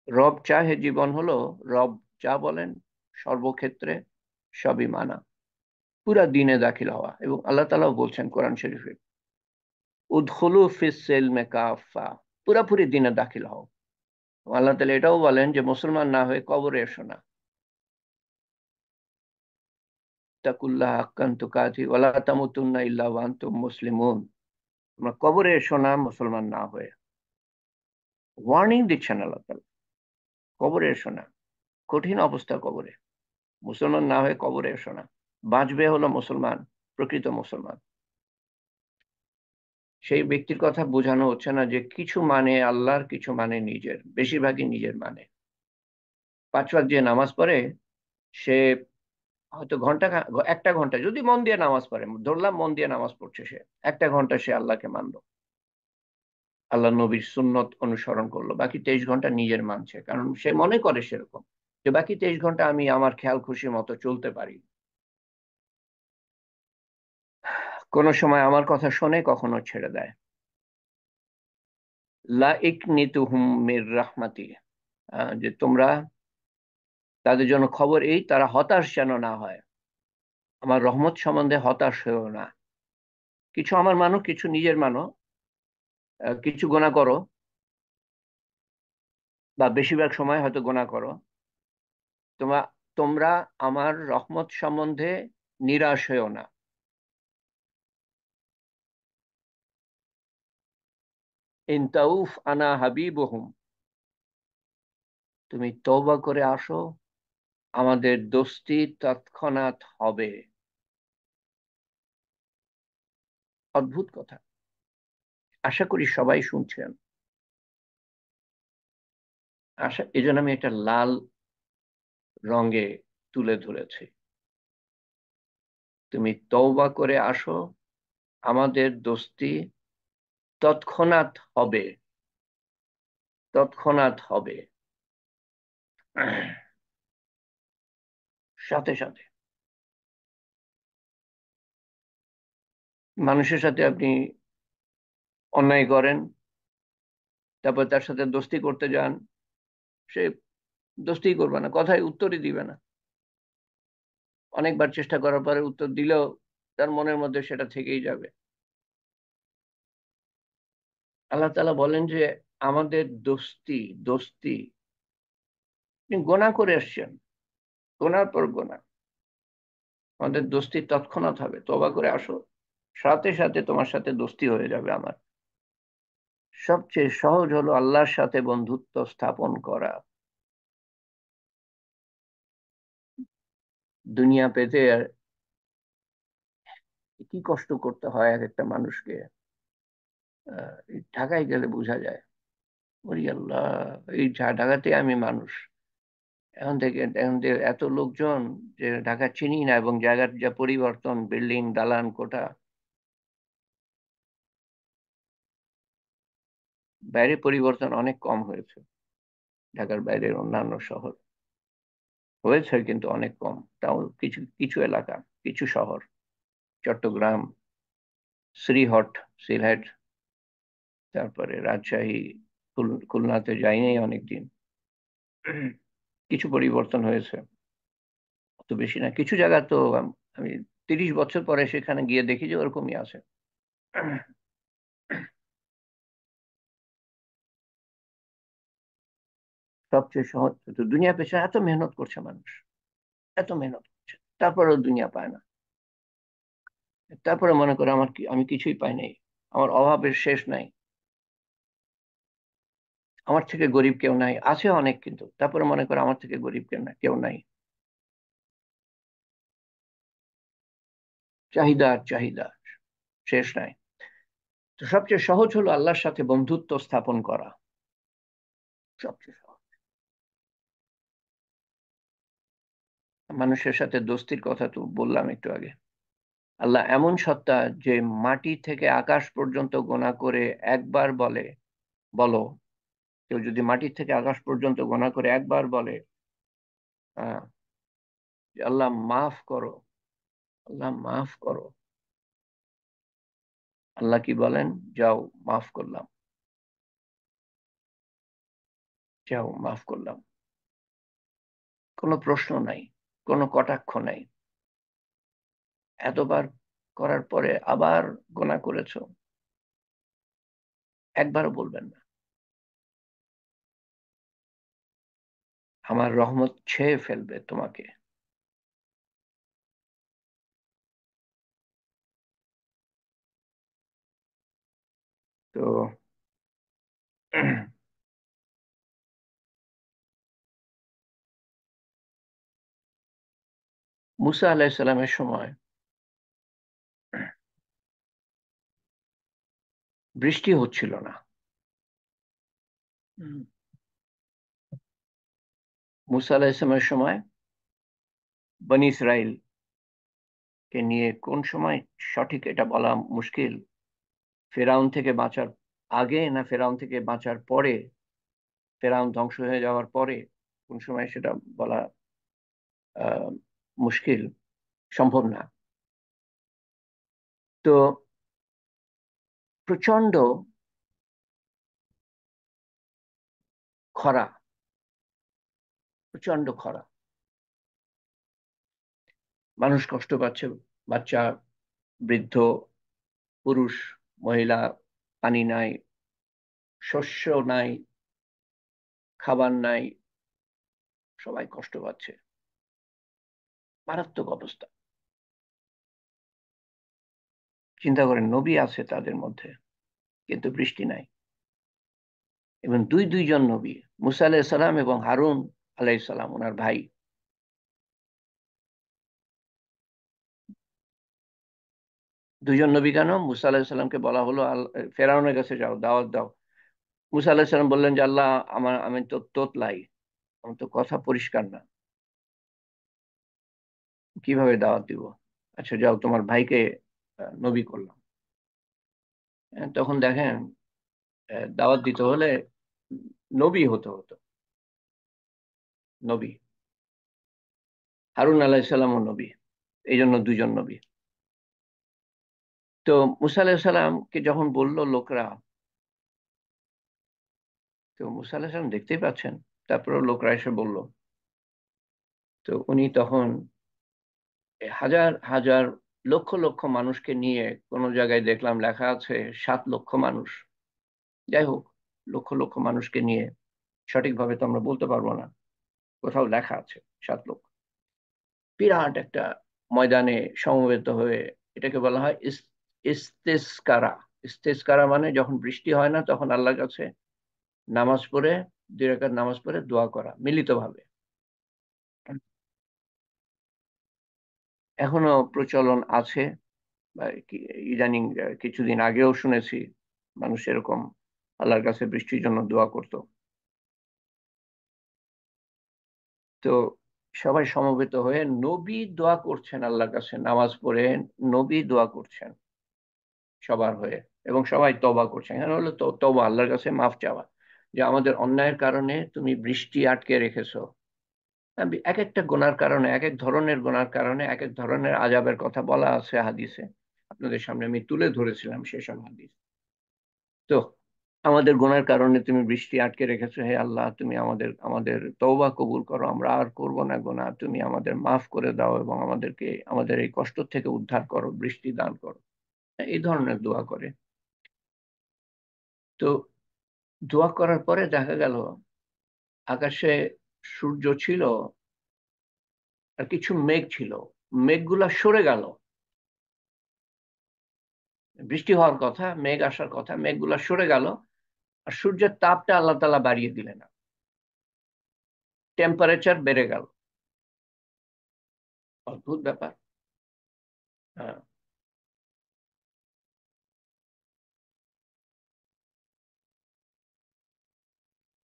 রব চাহে জীবন হলো, রব যা বলেন সর্বক্ষেত্রে সবই মানা, পুরা দিনে দাখিল হওয়া। এবং আল্লাহ তাআলাও বলছেন কোরআন শরীফে, উদখুলু ফিস সিলমে কাফা, পুরাপুরি দিনে দাখিল হও। আল্লাহ তাআলা এটাও বলেন যে মুসলমান না হয়ে কবরে এসো না, তাকুল্লাহ হাক্কান তুকাতি ওয়ালা তামুতুন্না ইল্লা ওয়া আনতুম মুসলিমুন, তোমরা কবরে এসো না মুসলমান না হয়ে। ওয়ার্নিং দিচ্ছেন আল্লাহ তাআলা, কবরে এসো না, কঠিন অবস্থা কবরে, মুসলমান না হয়ে কবরে এসো না। বাঁচবে হলো মুসলমান, প্রকৃত মুসলমান। সেই ব্যক্তির কথা বোঝানো হচ্ছে না যে কিছু মানে আল্লাহর, কিছু মানে নিজের, বেশিরভাগই নিজের মানে। 5 ওয়াক্ত যে নামাজ পড়ে, সে হয়তো একটা ঘন্টা যদি মন দিয়ে নামাজ পড়ে, ধরলাম মন দিয়ে নামাজ পড়ছে, সে 1 ঘন্টা সে আল্লাহকে মানলো, আল্লাহ নবীর সুন্নত অনুসরণ করলো, বাকি 23 ঘন্টা নিজের মানছে, কারণ সে মনে করে সেরকম, যে বাকি 23 ঘন্টা আমি আমার খেয়াল খুশি মতো চলতে পারি। কোনো সময় আমার কথা শোনে, কখনো ছেড়ে দেয়। লা ইকনিতুহুম মির রাহমাতি, যে তোমরা তাদের জন্য খবর এই, তারা হতাশ যেন না হয়, আমার রহমত সম্বন্ধে হতাশ হয়েও না। কিছু আমার মানো, কিছু নিজের মানো, কিছু গোনা করো, বা বেশিরভাগ সময় হয়তো গোনা করো, তোমরা তোমরা আমার রহমত সম্বন্ধে নিরাশ হয়েও না। ইনতাউফ আনা হাবিবুহুম, তুমি তওবা করে আসো, আমাদের দোস্তি তৎক্ষণাৎ হবে। অদ্ভুত কথা, আশা করি সবাই শুনছেন। এই জন্য আমি একটা লাল রঙে তুলে ধরেছি, তুমি তওবা করে আসো, আমাদের দোস্তি তৎক্ষণাৎ হবে, তৎক্ষণাৎ হবে, সাথে সাথে। মানুষের সাথে আপনি অন্যায় করেন, তারপর তার সাথে দোস্তি করতে যান, সে দোস্তি করবে না, কথায় উত্তরই দিবে না। অনেকবার চেষ্টা করার পরে উত্তর দিলেও তার মনের মধ্যে সেটা থেকেই যাবে। আল্লাহ তাআলা বলেন যে আমাদের দোস্তি দোস্তি আপনি গোনা করে আসছেন, গোনার পর গোনা, আমাদের দোস্তি তৎক্ষণাৎ হবে, তওবা করে আসো, সাথে সাথে তোমার সাথে দোস্তি হয়ে যাবে আমার। সবচেয়ে সহজ হলো আল্লাহর সাথে বন্ধুত্ব স্থাপন করা। দুনিয়া পেতে আর কি কষ্ট করতে হয় এক একটা মানুষকে, এই ঢাকায় গেলে বোঝা যায়। ওরে আল্লাহ, এই ঢাকাতে আমি মানুষ, এখন থেকে এত লোকজন যে ঢাকা চিনি না, এবং জায়গার যা পরিবর্তন, বিল্ডিং দালান কোঠা, বাইরে পরিবর্তন অনেক কম হয়েছে ঢাকার বাইরের অন্যান্য শহর, হয়েছে কিন্তু অনেক কম। তাও কিছু কিছু এলাকা, কিছু শহর, চট্টগ্রাম, শ্রীহট, সিলেট, তারপরে রাজশাহী, খুলনাতে যাইনি অনেকদিন, কিছু পরিবর্তন হয়েছে, অত বেশি না। কিছু জায়গা তো আমি 30 বছর পরে সেখানে গিয়ে দেখি যে ওরকমই আছে। সবচেয়ে সহজ তো, দুনিয়া পেছনে এত মেহনত করছে মানুষ, এত মেহনত করছে, তারপরেও দুনিয়া পায় না। তারপরে মনে করে আমার কি, আমি কিছুই পাই নাই, আমার অভাবের শেষ নাই, আমার থেকে গরিব কেউ নাই, আছে অনেক, কিন্তু তারপরে মনে করে আমার থেকে গরিব কেউ না, কেউ নাই। চাহিদা আর চাহিদা, শেষ নাই। তো সবচেয়ে সহজ হলো আল্লাহর সাথে বন্ধুত্ব স্থাপন করা, সবচেয়ে সহজ। মানুষের সাথে দোস্তির কথা তো বললাম একটু আগে। আল্লাহ এমন সত্তা যে মাটি থেকে আকাশ পর্যন্ত গোনা করে একবার বলে, বলো, কেউ যদি মাটি থেকে আকাশ পর্যন্ত গোনা করে একবার বলে, আহ, যে আল্লাহ মাফ করো, আল্লাহ মাফ করো, আল্লাহ কি বলেন? যাও, মাফ করলাম, যাও মাফ করলাম। কোনো প্রশ্ন নাই, কোনো কটাক্ষ নাই। এতবার করার পরে আবার গোনা করেছো, একবারও বলবেন না আমার রহমত ছেয়ে ফেলবে তোমাকে। তো মুসা আলাহিসাল্লামের সময় বৃষ্টি হচ্ছিল না। হুম। মুসা আলাহিসাল্লামের সময় বনি ইসরাইল কে নিয়ে কোন সময় সঠিক এটা বলা মুশকিল। ফেরাউন থেকে বাঁচার আগে না ফেরাউন থেকে বাঁচার পরে, ফেরাউন ধ্বংস হয়ে যাওয়ার পরে, কোন সময় সেটা বলা আহ, মুশকিল, সম্ভব না। তো প্রচন্ড খরা, প্রচন্ড খরা, মানুষ কষ্ট পাচ্ছে, বাচ্চা, বৃদ্ধ, পুরুষ, মহিলা, পানি নাই, শস্য নাই, খাবার নাই, সবাই কষ্ট পাচ্ছে, মারাত্মক অবস্থা। চিন্তা করেন, নবী আছে তাদের মধ্যে, কিন্তু বৃষ্টি নাই। এবং দুইজন নবী, মুসা আলাইহিস সালাম এবং হারুন আলাইহিস সালাম, ওনার ভাই। দুইজন নবী কেন? মুসা আলাইহিস সালামকে বলা হলো ফেরাউনের কাছে যাও, দাওয়াত দাও। মুসা আলাইহিস সালাম বললেন যে আল্লাহ, আমি তো তোতলাই, আমার তো কথা পরিষ্কার না, কিভাবে দাওয়াত দিব? আচ্ছা যাও, তোমার ভাইকে নবী করলাম। তখন দেখেন, দাওয়াত দিতে হলে নবী হতে হতো, নবী। হারুন আলাইহিস সালামও নবী, এই জন্য দুইজন নবী। তো মুসা আলাইহিস সালামকে যখন বলল লোকরা, তো মুসা আলাইহিস সালাম দেখতেই পাচ্ছেন, তারপরেও লোকরা এসে বলল। তো উনি তখন হাজার হাজার লক্ষ লক্ষ মানুষকে নিয়ে, কোনো জায়গায় দেখলাম লেখা আছে 7 লক্ষ মানুষ, যাই হোক, লক্ষ লক্ষ মানুষকে নিয়ে, সঠিকভাবে তো আমরা বলতে পারবো না, কোথাও লেখা আছে 7 লক্ষ, বিরাট একটা ময়দানে সমবেত হয়ে, এটাকে বলা হয় ইস্তেস্কারা। ইস্তেস্কারা মানে যখন বৃষ্টি হয় না তখন আল্লাহর কাছে নামাজ পড়ে, 2 রাকাত নামাজ পড়ে দোয়া করা মিলিতভাবে। এখনো প্রচলন আছে, বা ইদানিং কিছুদিন আগেও শুনেছি মানুষ এরকম আল্লাহর কাছে বৃষ্টির জন্য দোয়া করতো। তো সবাই সমবেত হয়ে নবী দোয়া করছেন আল্লাহর কাছে নামাজ পড়ে, নবী দোয়া করছেন সবার হয়ে, এবং সবাই তওবা করছেন। এখানে হলো তো তওবা, আল্লাহর কাছে মাফ চাওয়া, যে আমাদের অন্যায়ের কারণে তুমি বৃষ্টি আটকে রেখেছো। এক একটা গুনার কারণে, এক এক ধরনের গুনার কারণে এক এক ধরনের আযাবের কথা বলা আছে হাদিসে, আপনাদের সামনে আমি তুলে ধরেছিলাম সেসব হাদিস। তো আমাদের গুনার কারণে তুমি বৃষ্টি আটকে রেখেছো, হে আল্লাহ তুমি আমাদের আমাদের তওবা কবুল করো, আমরা আর করব না গুনাহ, তুমি আমাদের মাফ করে দাও এবং আমাদেরকে আমাদের এই কষ্ট থেকে উদ্ধার করো, বৃষ্টি দান করো, এই ধরনের দোয়া করে। তো দোয়া করার পরে দেখা গেল আকাশে সূর্য ছিল আর কিছু মেঘ ছিল, মেঘগুলা সরে গেল। বৃষ্টি হওয়ার কথা, মেঘ আসার কথা, মেঘগুলা সরে গেল, আর সূর্যের তাপটা আল্লাহ তাআলা বাড়িয়ে দিলেন, টেম্পারেচার বেড়ে গেল। অদ্ভুত ব্যাপার। হ্যাঁ,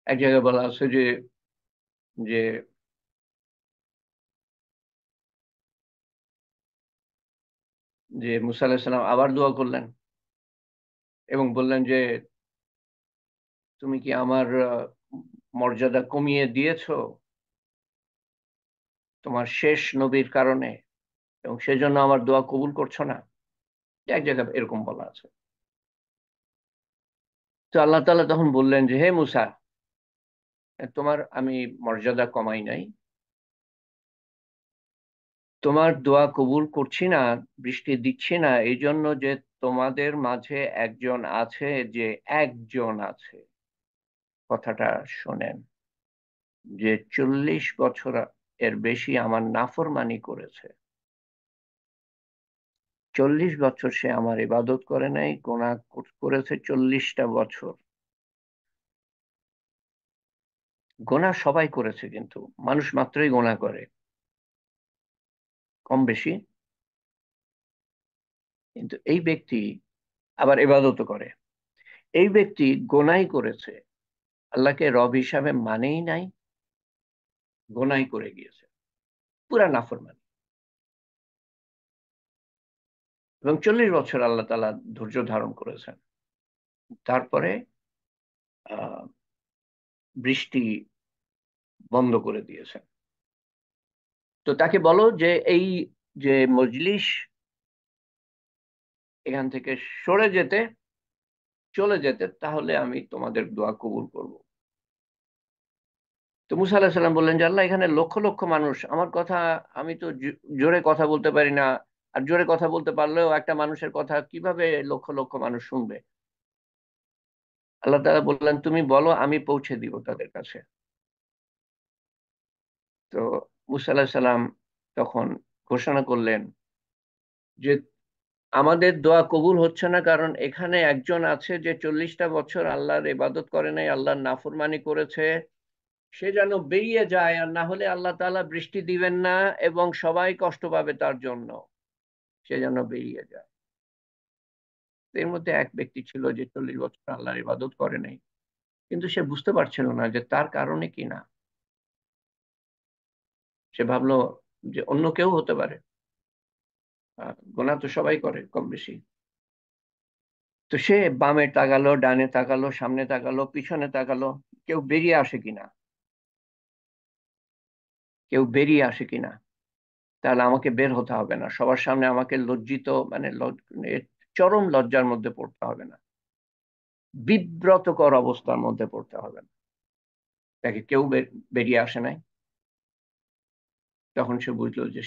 এক জায়গায় বলা আছে যে যে যে মুসা আলাহিসাল্লাম আবার দোয়া করলেন এবং বললেন যে তুমি কি আমার মর্যাদা কমিয়ে দিয়েছো তোমার শেষ নবীর কারণে, এবং সেজন্য আমার দোয়া কবুল করছো না। এক জায়গায় এরকম বলা আছে। তো আল্লাহ তাআলা তখন বললেন যে হে মুসা, তোমার আমি মর্যাদা কমাই নাই, তোমার দোয়া কবুল করছি না, বৃষ্টি দিচ্ছি না এই জন্য যে তোমাদের মাঝে একজন আছে, যে একজন আছে, কথাটা শোনেন, যে 40 বছর এর বেশি আমার নাফরমানি করেছে। 40 বছর সে আমার ইবাদত করে নাই, গোনাহ করেছে 40টা বছর। গোনাহ সবাই করেছে, কিন্তু মানুষ মাত্রই গোনাহ করে, কম বেশি। কিন্তু এই ব্যক্তি আবার ইবাদতও করে। এই ব্যক্তি গোনাই করেছে, আল্লাহকে রব হিসাবে মানেই নাই, গোনাই করে গিয়েছে, পুরা নাফরমানি। এবং 40 বছর আল্লাহ তাআলা ধৈর্য ধারণ করেছেন। তারপরে আহ বৃষ্টি বন্ধ করে দিয়েছেন। তো তাকে বলো যে এই যে মজলিস, এখান থেকে সরে যেতে, চলে যেতে, তাহলে আমি তোমাদের দোয়া কবুল করব। তো মুসা আলাহিসাল্লাম সাল্লাম বললেন যে আল্লাহ, এখানে লক্ষ লক্ষ মানুষ, আমার কথা আমি তো জোরে কথা বলতে পারি না, আর জোরে কথা বলতে পারলেও একটা মানুষের কথা কিভাবে লক্ষ লক্ষ মানুষ শুনবে। আল্লাহ তাআলা বললেন তুমি বলো, আমি পৌঁছে দিব তাদের কাছে। তো মুসা আলাহিসাল্লাম সাল্লাম তখন ঘোষণা করলেন যে আমাদের দোয়া কবুল হচ্ছে না, কারণ এখানে একজন আছে যে 40টা বছর আল্লাহর ইবাদত করে নাই, আল্লাহর নাফরমানি করেছে, সে যেন বেরিয়ে যায়, আর না হলে আল্লাহ তাআলা বৃষ্টি দিবেন না এবং সবাই কষ্ট পাবে তার জন্য, সে যেন বেরিয়ে যায়। এর মধ্যে এক ব্যক্তি ছিল যে 40 বছর আল্লাহর ইবাদত করে নাই, কিন্তু সে বুঝতে পারছিল না যে তার কারণে কি না। সে ভাবলো যে অন্য কেউ হতে পারে, গোনা তো সবাই করে কম বেশি। তো সে বামে তাকালো, ডানে তাকালো, সামনে তাকালো, পিছনে তাকালো, কেউ বেরিয়ে আসে কিনা, কেউ বেরিয়ে আসে কিনা, তাহলে আমাকে বের হতে হবে না, সবার সামনে আমাকে লজ্জিত, মানে চরম লজ্জার মধ্যে পড়তে হবে না, বিব্রতকর অবস্থার মধ্যে পড়তে হবে না। তাকে কেউ বেরিয়ে আসে নাই। তখন সে বুঝলো যে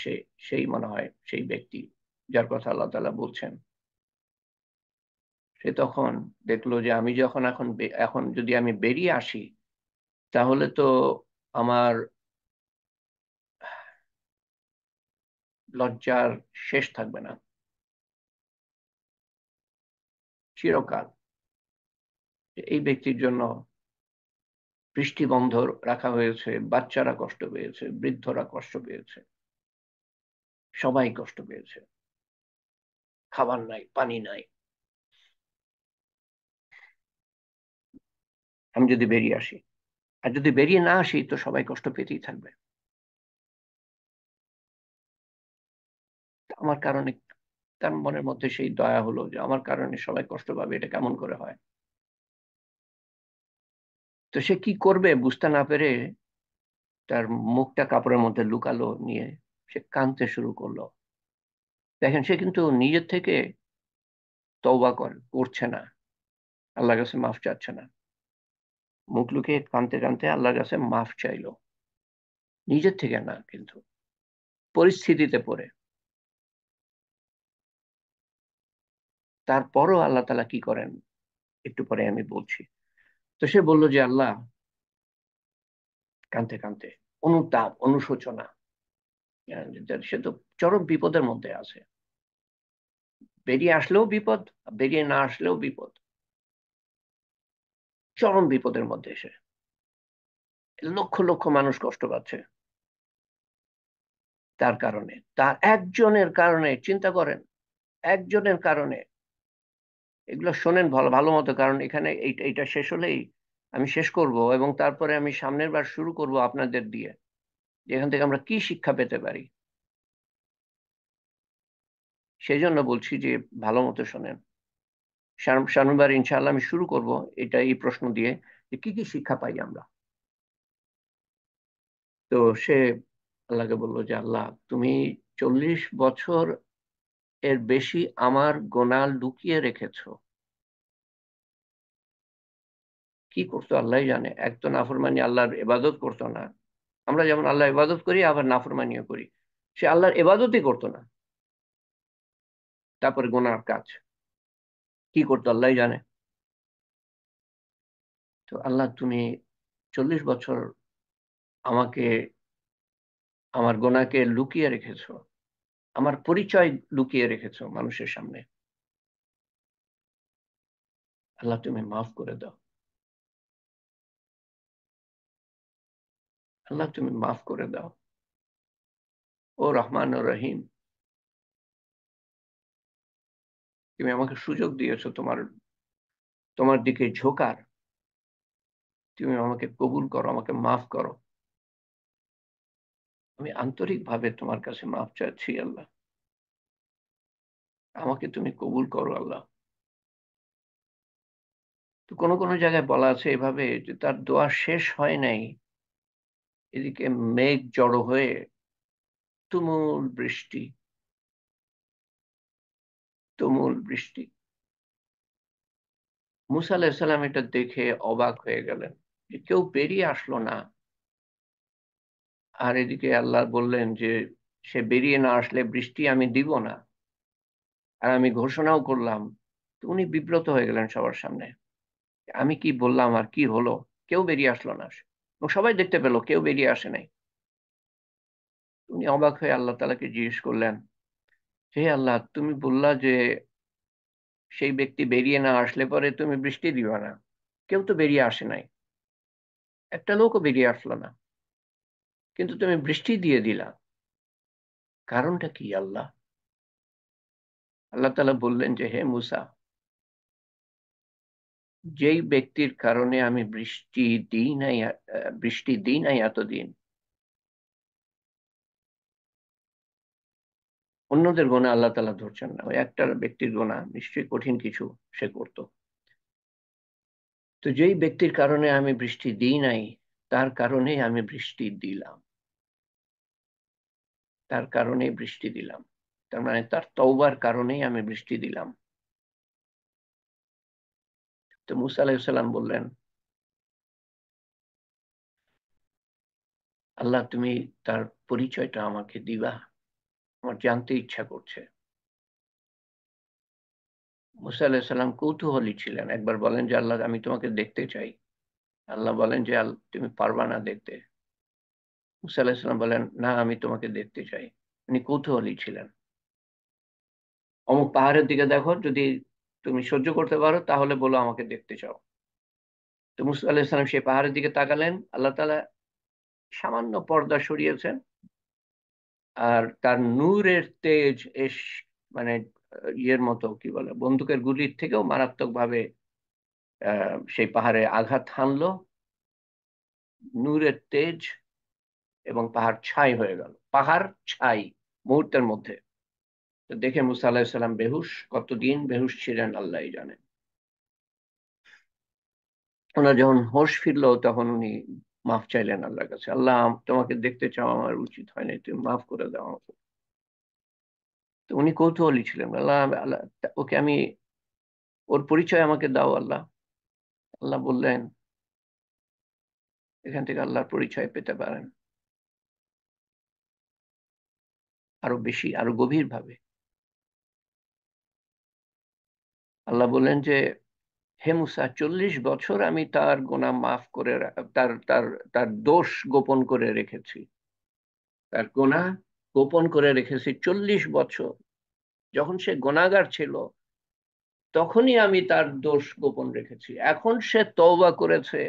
সেই মনে হয় সেই ব্যক্তি যার কথা আল্লাহ তাআলা বলছেন। সে তখন দেখলো যে আমি যখন এখন যদি আমি বেরিয়ে আসি, তাহলে তো আমার লজ্জার শেষ থাকবে না চিরকাল। এই ব্যক্তির জন্য বৃষ্টি বন্ধ রাখা হয়েছে, বাচ্চারা কষ্ট পেয়েছে, বৃদ্ধরা কষ্ট পেয়েছে, সবাই কষ্ট পেয়েছে, খাবার নাই, পানি নাই। আমি যদি বেরিয়ে আসি, আর যদি বেরিয়ে না আসি, তো সবাই কষ্ট পেতেই থাকবে। আমার কারণে তার মনের মধ্যে সেই দয়া হলো যে আমার কারণে সবাই কষ্ট পাবে, এটা কেমন করে হয়। তো সে কি করবে বুঝতে না পেরে তার মুখটা কাপড়ের মধ্যে লুকালো, নিয়ে সে কাঁদতে শুরু করলো। দেখেন, সে কিন্তু নিজের থেকে তওবা করছে না, আল্লাহর কাছে মাফ চাচ্ছে না। মুখ লুকিয়ে কাঁদতে কাঁদতে আল্লাহর কাছে মাফ চাইলো, নিজের থেকে না, কিন্তু পরিস্থিতিতে পড়ে। তারপরও আল্লাহ তাআলা কি করেন একটু পরে আমি বলছি। তো সে বলল যে আল্লাহ, কাঁদতে কাঁদতে, অনুতাপ, অনুশোচনা, সে তো চরম বিপদের মধ্যে আছে, বেরিয়ে আসলেও বিপদ, বেরিয়ে না আসলেও বিপদ, চরম বিপদের মধ্যে এসে লক্ষ লক্ষ মানুষ কষ্ট পাচ্ছে তার কারণে, তার একজনের কারণে। চিন্তা করেন, একজনের কারণে। এগুলো শোনেন ভালো ভালো মতো, কারণ এখানে এইটা শেষ হলেই আমি শেষ করব, এবং তারপরে আমি সামনের বার শুরু করব আপনাদের দিয়ে, যেখান থেকে আমরা কি শিক্ষা পেতে পারি। সেই জন্য বলছি যে ভালো মতো শোনেন। সামনের বার ইনশাআল্লাহ আমি শুরু করব এটা, এই প্রশ্ন দিয়ে, যে কি কি শিক্ষা পাই আমরা। তো সে আল্লাহকে বললো যে আল্লাহ, তুমি 40 বছর এর বেশি আমার গোনাহ লুকিয়ে রেখেছো। কি করতো আল্লাহ জানে। এক তো নাফরমানি, আল্লাহর ইবাদত করতো না। আমরা যেমন আল্লাহ ইবাদত করি, আবার নাফরমানিও করি। সে আল্লাহর ইবাদতই করতো না, তারপরে গোনার কাজ কি করতো আল্লাহ জানে। তো আল্লাহ, তুমি 40 বছর আমাকে, আমার গোনাকে লুকিয়ে রেখেছো, আমার পরিচয় লুকিয়ে রেখেছো মানুষের সামনে। আল্লাহ, তুমি মাফ করে দাও। আল্লাহ, তুমি মাফ করে দাও। ও রহমান ও রহিম, তুমি আমাকে সুযোগ দিয়েছো তোমার তোমার দিকে ঝোঁকার। তুমি আমাকে কবুল করো, আমাকে মাফ করো। আমি আন্তরিকভাবে তোমার কাছে মাফ চাচ্ছি আল্লাহ, আমাকে তুমি কবুল করো আল্লাহ। তো কোনো কোনো জায়গায় বলা আছে এভাবে, যে তার দোয়া শেষ হয় নাই, এদিকে মেঘ জড়ো হয়ে তুমুল বৃষ্টি, তুমুল বৃষ্টি। মুসা আলাহিসাল্লাম এটা দেখে অবাক হয়ে গেলেন, যে কেউ বেরিয়ে আসলো না। আর এদিকে আল্লাহ বললেন যে সে বেরিয়ে না আসলে বৃষ্টি আমি দিব না, আর আমি ঘোষণাও করলাম। তো উনি বিব্রত হয়ে গেলেন সবার সামনে, আমি কি বললাম আর কি হলো। কেউ বেরিয়ে আসলো না, এবং সবাই দেখতে পেলো কেউ বেরিয়ে আসে নাই। উনি অবাক হয়ে আল্লাহ তাআলাকে জিজ্ঞেস করলেন, হে আল্লাহ, তুমি বললা যে সেই ব্যক্তি বেরিয়ে না আসলে পরে তুমি বৃষ্টি দিবা না। কেউ তো বেরিয়ে আসে নাই, একটা লোকও বেরিয়ে আসলো না, কিন্তু তুমি বৃষ্টি দিয়ে দিলা, কারণটা কি আল্লাহ? আল্লাহ তাআলা বললেন যে হে মুসা, যেই ব্যক্তির কারণে আমি বৃষ্টি দিই নাই এতদিন, অন্যদের গোনা আল্লাহ তাআলা ধরছেন না, ওই একটা ব্যক্তির গোনা নিশ্চয়ই কঠিন কিছু সে করত। তো যেই ব্যক্তির কারণে আমি বৃষ্টি দিই নাই, তার কারণেই আমি বৃষ্টি দিলাম, তার কারণেই বৃষ্টি দিলাম। তার মানে তার তওবার কারণেই আমি বৃষ্টি দিলাম। তো মুসা আলাইহিসসালাম বললেন, আল্লাহ তুমি তার পরিচয়টা আমাকে দিবা, আমার জানতে ইচ্ছা করছে। মুসা আলাইহিসসালাম কৌতূহলী ছিলেন, একবার বলেন যে আল্লাহ আমি তোমাকে দেখতে চাই। আল্লাহ বলেন যে তুমি পারবা না দেখতে। মুসা আলাইহিসসালাম বলেন, না আমি তোমাকে দেখতে চাই। উনি কৌতূহলী ছিলেন। অমুক পাহাড়ের দিকে দেখো, যদি তুমি সহ্য করতে পারো তাহলে বলো আমাকে দেখতে চাও। তো মুসা আলাইহিসসালাম সেই পাহাড়ের দিকে তাকালেন, আল্লাহ তাআলা সামান্য পর্দা সরিয়েছেন, আর তার নূরের তেজ মানে ইয়ের মতো, কি বলে, বন্দুকের গুলির থেকেও মারাত্মক ভাবে সেই পাহাড়ে আঘাত হানলো। নূরের তেজ, এবং পাহাড় ছাই হয়ে গেল, পাহাড় ছাই মুহূর্তের মধ্যে। তো দেখে মুসা আলাহিসাল্লাম বেহুশ, কতদিন বেহুশ ছিলেন আল্লাহ জানেন। ওনার যখন হোশ ফিরলো তখন উনি মাফ চাইলেন আল্লাহর কাছে, আল্লাহ তোমাকে দেখতে চাও আমার উচিত হয়নি, তুমি মাফ করে দাও আমাকে। তো উনি কৌতূহলী ছিলেন, আল্লাহ আল্লাহ ওকে আমি, ওর পরিচয় আমাকে দাও আল্লাহ। আল্লাহ বললেন, এখান থেকে আল্লাহর পরিচয় পেতে পারেন আরো বেশি, আরো গভীর ভাবে। আল্লাহ বললেন যে, হে মুসা, 40 বছর আমি তার গুনাহ মাফ করে তার তার তার দোষ গোপন করে রেখেছি, তার গুনাহ গোপন করে রেখেছি 40 বছর। যখন সে গুনাহগার ছিল তখনই আমি তার দোষ গোপন রেখেছি। এখন সে তওবা করেছে,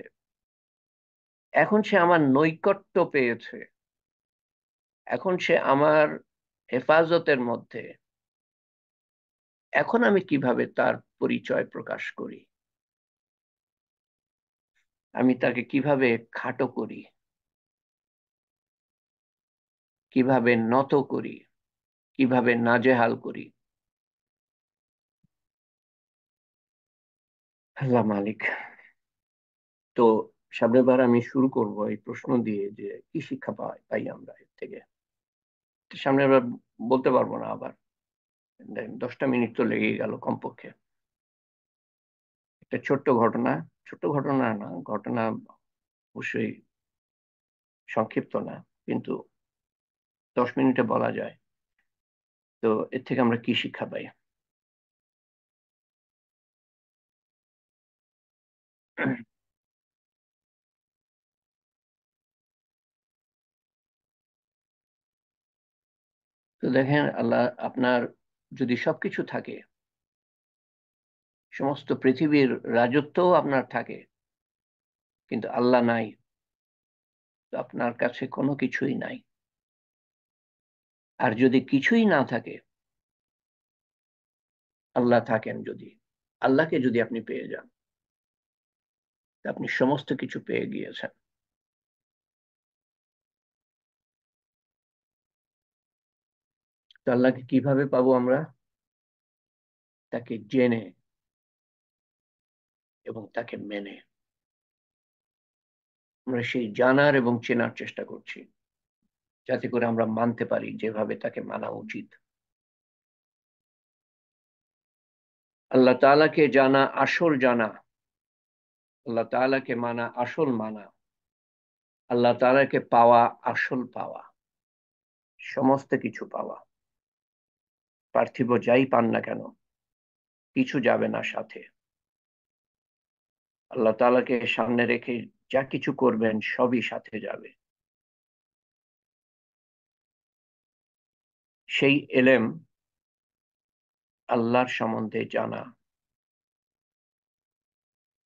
এখন সে আমার নৈকট্য পেয়েছে, এখন সে আমার হেফাজতের মধ্যে। এখন আমি কিভাবে তার পরিচয় প্রকাশ করি, আমি তাকে কিভাবে খাটো করি, কিভাবে নত করি, কিভাবে নাজেহাল করি। আল্লাহ মালিক। তো সামনের বার আমি শুরু করব এই প্রশ্ন দিয়ে যে কি শিক্ষা পাই আমরা এর থেকে। তো সামনের বার বলতে পারবো না আবার, 10টা মিনিট তো লেগেই গেল কমপক্ষে। একটা ছোট্ট ঘটনা, ছোট্ট ঘটনা না, ঘটনা অবশ্যই সংক্ষিপ্ত না, কিন্তু 10 মিনিটে বলা যায়। তো এর থেকে আমরা কি শিক্ষা পাই? তো দেখেন, আল্লাহ আপনার যদি সবকিছু থাকে, সমস্ত পৃথিবীর রাজত্বও আপনার থাকে, কিন্তু আল্লাহ নাই, তো আপনার কাছে কোনো কিছুই নাই। আর যদি কিছুই না থাকে, আল্লাহ থাকেন যদি, আল্লাহকে যদি আপনি পেয়ে যান, তা আপনি সমস্ত কিছু পেয়ে গিয়েছেন। তো আল্লাহকে কিভাবে পাবো আমরা? তাকে জেনে এবং তাকে মেনে। আমরা সেই জানার এবং চেনার চেষ্টা করছি, যাতে করে আমরা মানতে পারি যেভাবে তাকে মানা উচিত। আল্লাহ তাআলাকে জানা আসল জানা, আল্লাহ তাআলাকে মানা আসল মানা, আল্লাহ তাআলাকে পাওয়া আসল পাওয়া, সমস্ত কিছু পাওয়া। পার্থিব যাই পান না কেন, কিছু যাবে না সাথে। আল্লাহ তাআলাকে সামনে রেখে যা কিছু করবেন সবই সাথে যাবে। সেই এলেম, আল্লাহর সম্বন্ধে জানা,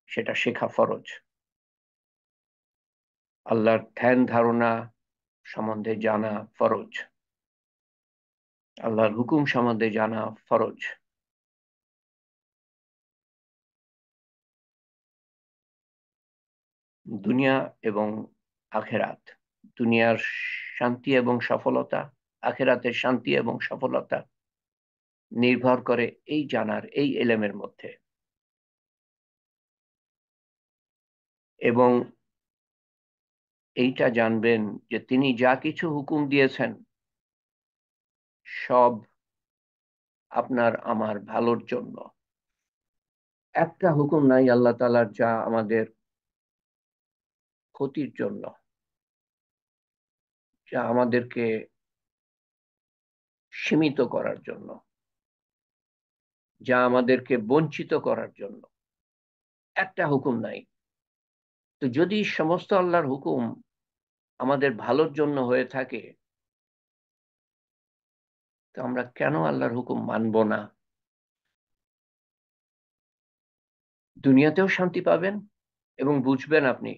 সেটা শেখা ফরজ। আল্লাহর ধ্যান ধারণা সম্বন্ধে জানা ফরজ, আল্লাহর হুকুম সম্বন্ধে জানা ফরজ। দুনিয়া এবং আখেরাত, দুনিয়ার শান্তি এবং সফলতা, আখেরাতের শান্তি এবং সফলতা নির্ভর করে এই জানার, এই এলেমের মধ্যে। এবং এইটা জানবেন যে তিনি যা কিছু হুকুম দিয়েছেন সব আপনার আমার ভালোর জন্য। একটা হুকুম নাই আল্লাহ তাআলার যা আমাদের ক্ষতির জন্য, যা আমাদেরকে সীমিত করার জন্য, যা আমাদেরকে বঞ্চিত করার জন্য। একটা হুকুম নাই। তো যদি সমস্ত আল্লাহর হুকুম আমাদের ভালোর জন্য হয়ে থাকে, তো আমরা কেন আল্লাহর হুকুম মানব না? দুনিয়াতেও শান্তি পাবেন এবং বুঝবেন, আপনি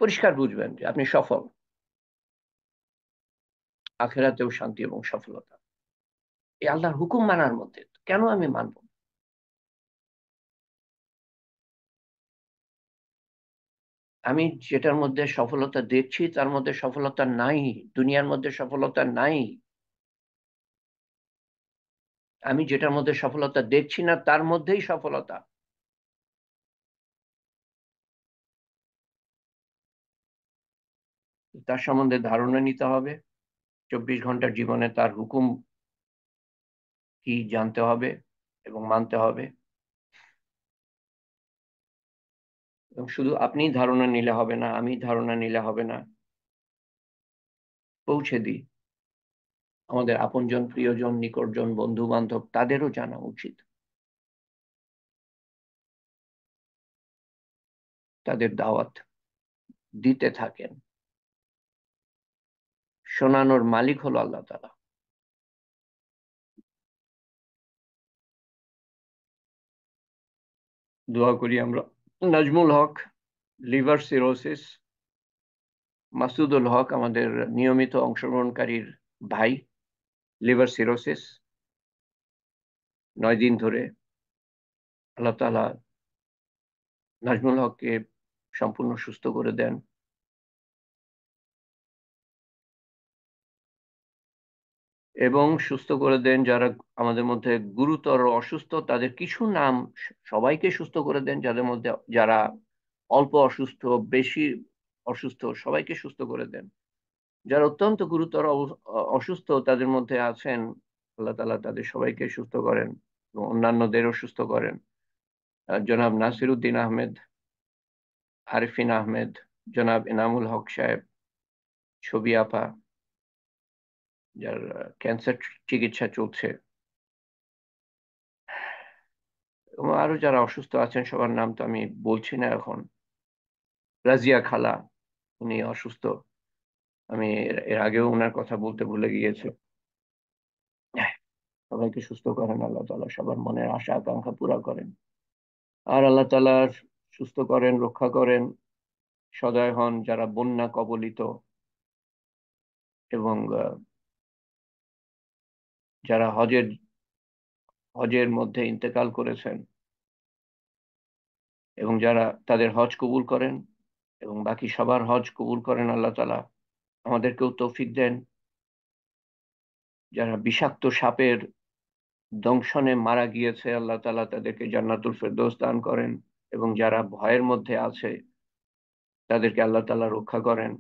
পরিষ্কার বুঝবেন যে আপনি সফল। আখেরাতেও শান্তি এবং সফলতা এই আল্লাহর হুকুম মানার মধ্যে। কেন আমি মানব? আমি যেটার মধ্যে সফলতা দেখছি তার মধ্যে সফলতা নাই, দুনিয়ার মধ্যে সফলতা নাই। আমি যেটার মধ্যে সফলতা দেখছি না তার মধ্যেই সফলতা। তার সম্বন্ধে ধারণা নিতে হবে, 24 ঘন্টার জীবনে তার হুকুম কি জানতে হবে এবং মানতে হবে। এবং শুধু আপনি ধারণা নিলে হবে না, আমি ধারণা নিলে হবে না, পৌঁছে দিই আমাদের আপনজন, প্রিয়জন, নিকটজন, বন্ধু বান্ধব, তাদেরও জানা উচিত। তাদের দাওয়াত দিতে থাকেন। শোনানোর মালিক হলো আল্লাহ তাআলা। দোয়া করি আমরা নাজমুল হক, লিভার সিরোসিস, মাসুদুল হক আমাদের নিয়মিত অংশগ্রহণকারীর ভাই, লিভার সিরোসিস 9 দিন ধরে। আল্লাহ তাআলা নাজমুল হককে সম্পূর্ণ সুস্থ করে দেন এবং সুস্থ করে দেন যারা আমাদের মধ্যে গুরুতর অসুস্থ তাদের কিছু নাম, সবাইকে সুস্থ করে দেন। যাদের মধ্যে যারা অল্প অসুস্থ, বেশি অসুস্থ, সবাইকে সুস্থ করে দেন। যারা অত্যন্ত গুরুতর অসুস্থ তাদের মধ্যে আছেন, আল্লাহ তাআলা তাদের সবাইকে সুস্থ করেন এবং অন্যান্যদেরও সুস্থ করেন। জনাব নাসির উদ্দিন আহমেদ, আরিফিন আহমেদ, জনাব এনামুল হক সাহেব, ছবি আপা, যার ক্যান্সার চিকিৎসা চলছে, এবং আরো যারা অসুস্থ আছেন সবার নাম তো আমি বলছি না এখন। রাজিয়া খালা, উনি অসুস্থ, আমি এর আগেও ওনার কথা বলতে ভুলে গিয়েছি। সবাইকে সুস্থ করেন আল্লাহ তাআলা, সবার মনের আশা আকাঙ্ক্ষা পুরা করেন। আর আল্লাহ তাআলা সুস্থ করেন, রক্ষা করেন, সদয় হন যারা বন্যা কবলিত এবং যারা হজের হজের মধ্যে ইন্তেকাল করেছেন এবং যারা তাদের হজ কবুল করেন এবং বাকি সবার হজ কবুল করেন আল্লাহ তাআলা। আমাদেরকেও তৌফিক দেন। যারা বিষাক্ত সাপের দংশনে মারা গিয়েছে আল্লাহ তাআলা তাদেরকে জান্নাতুল ফেরদৌস দান করেন এবং যারা ভয়ের মধ্যে আছে তাদেরকে আল্লাহ তাআলা রক্ষা করেন।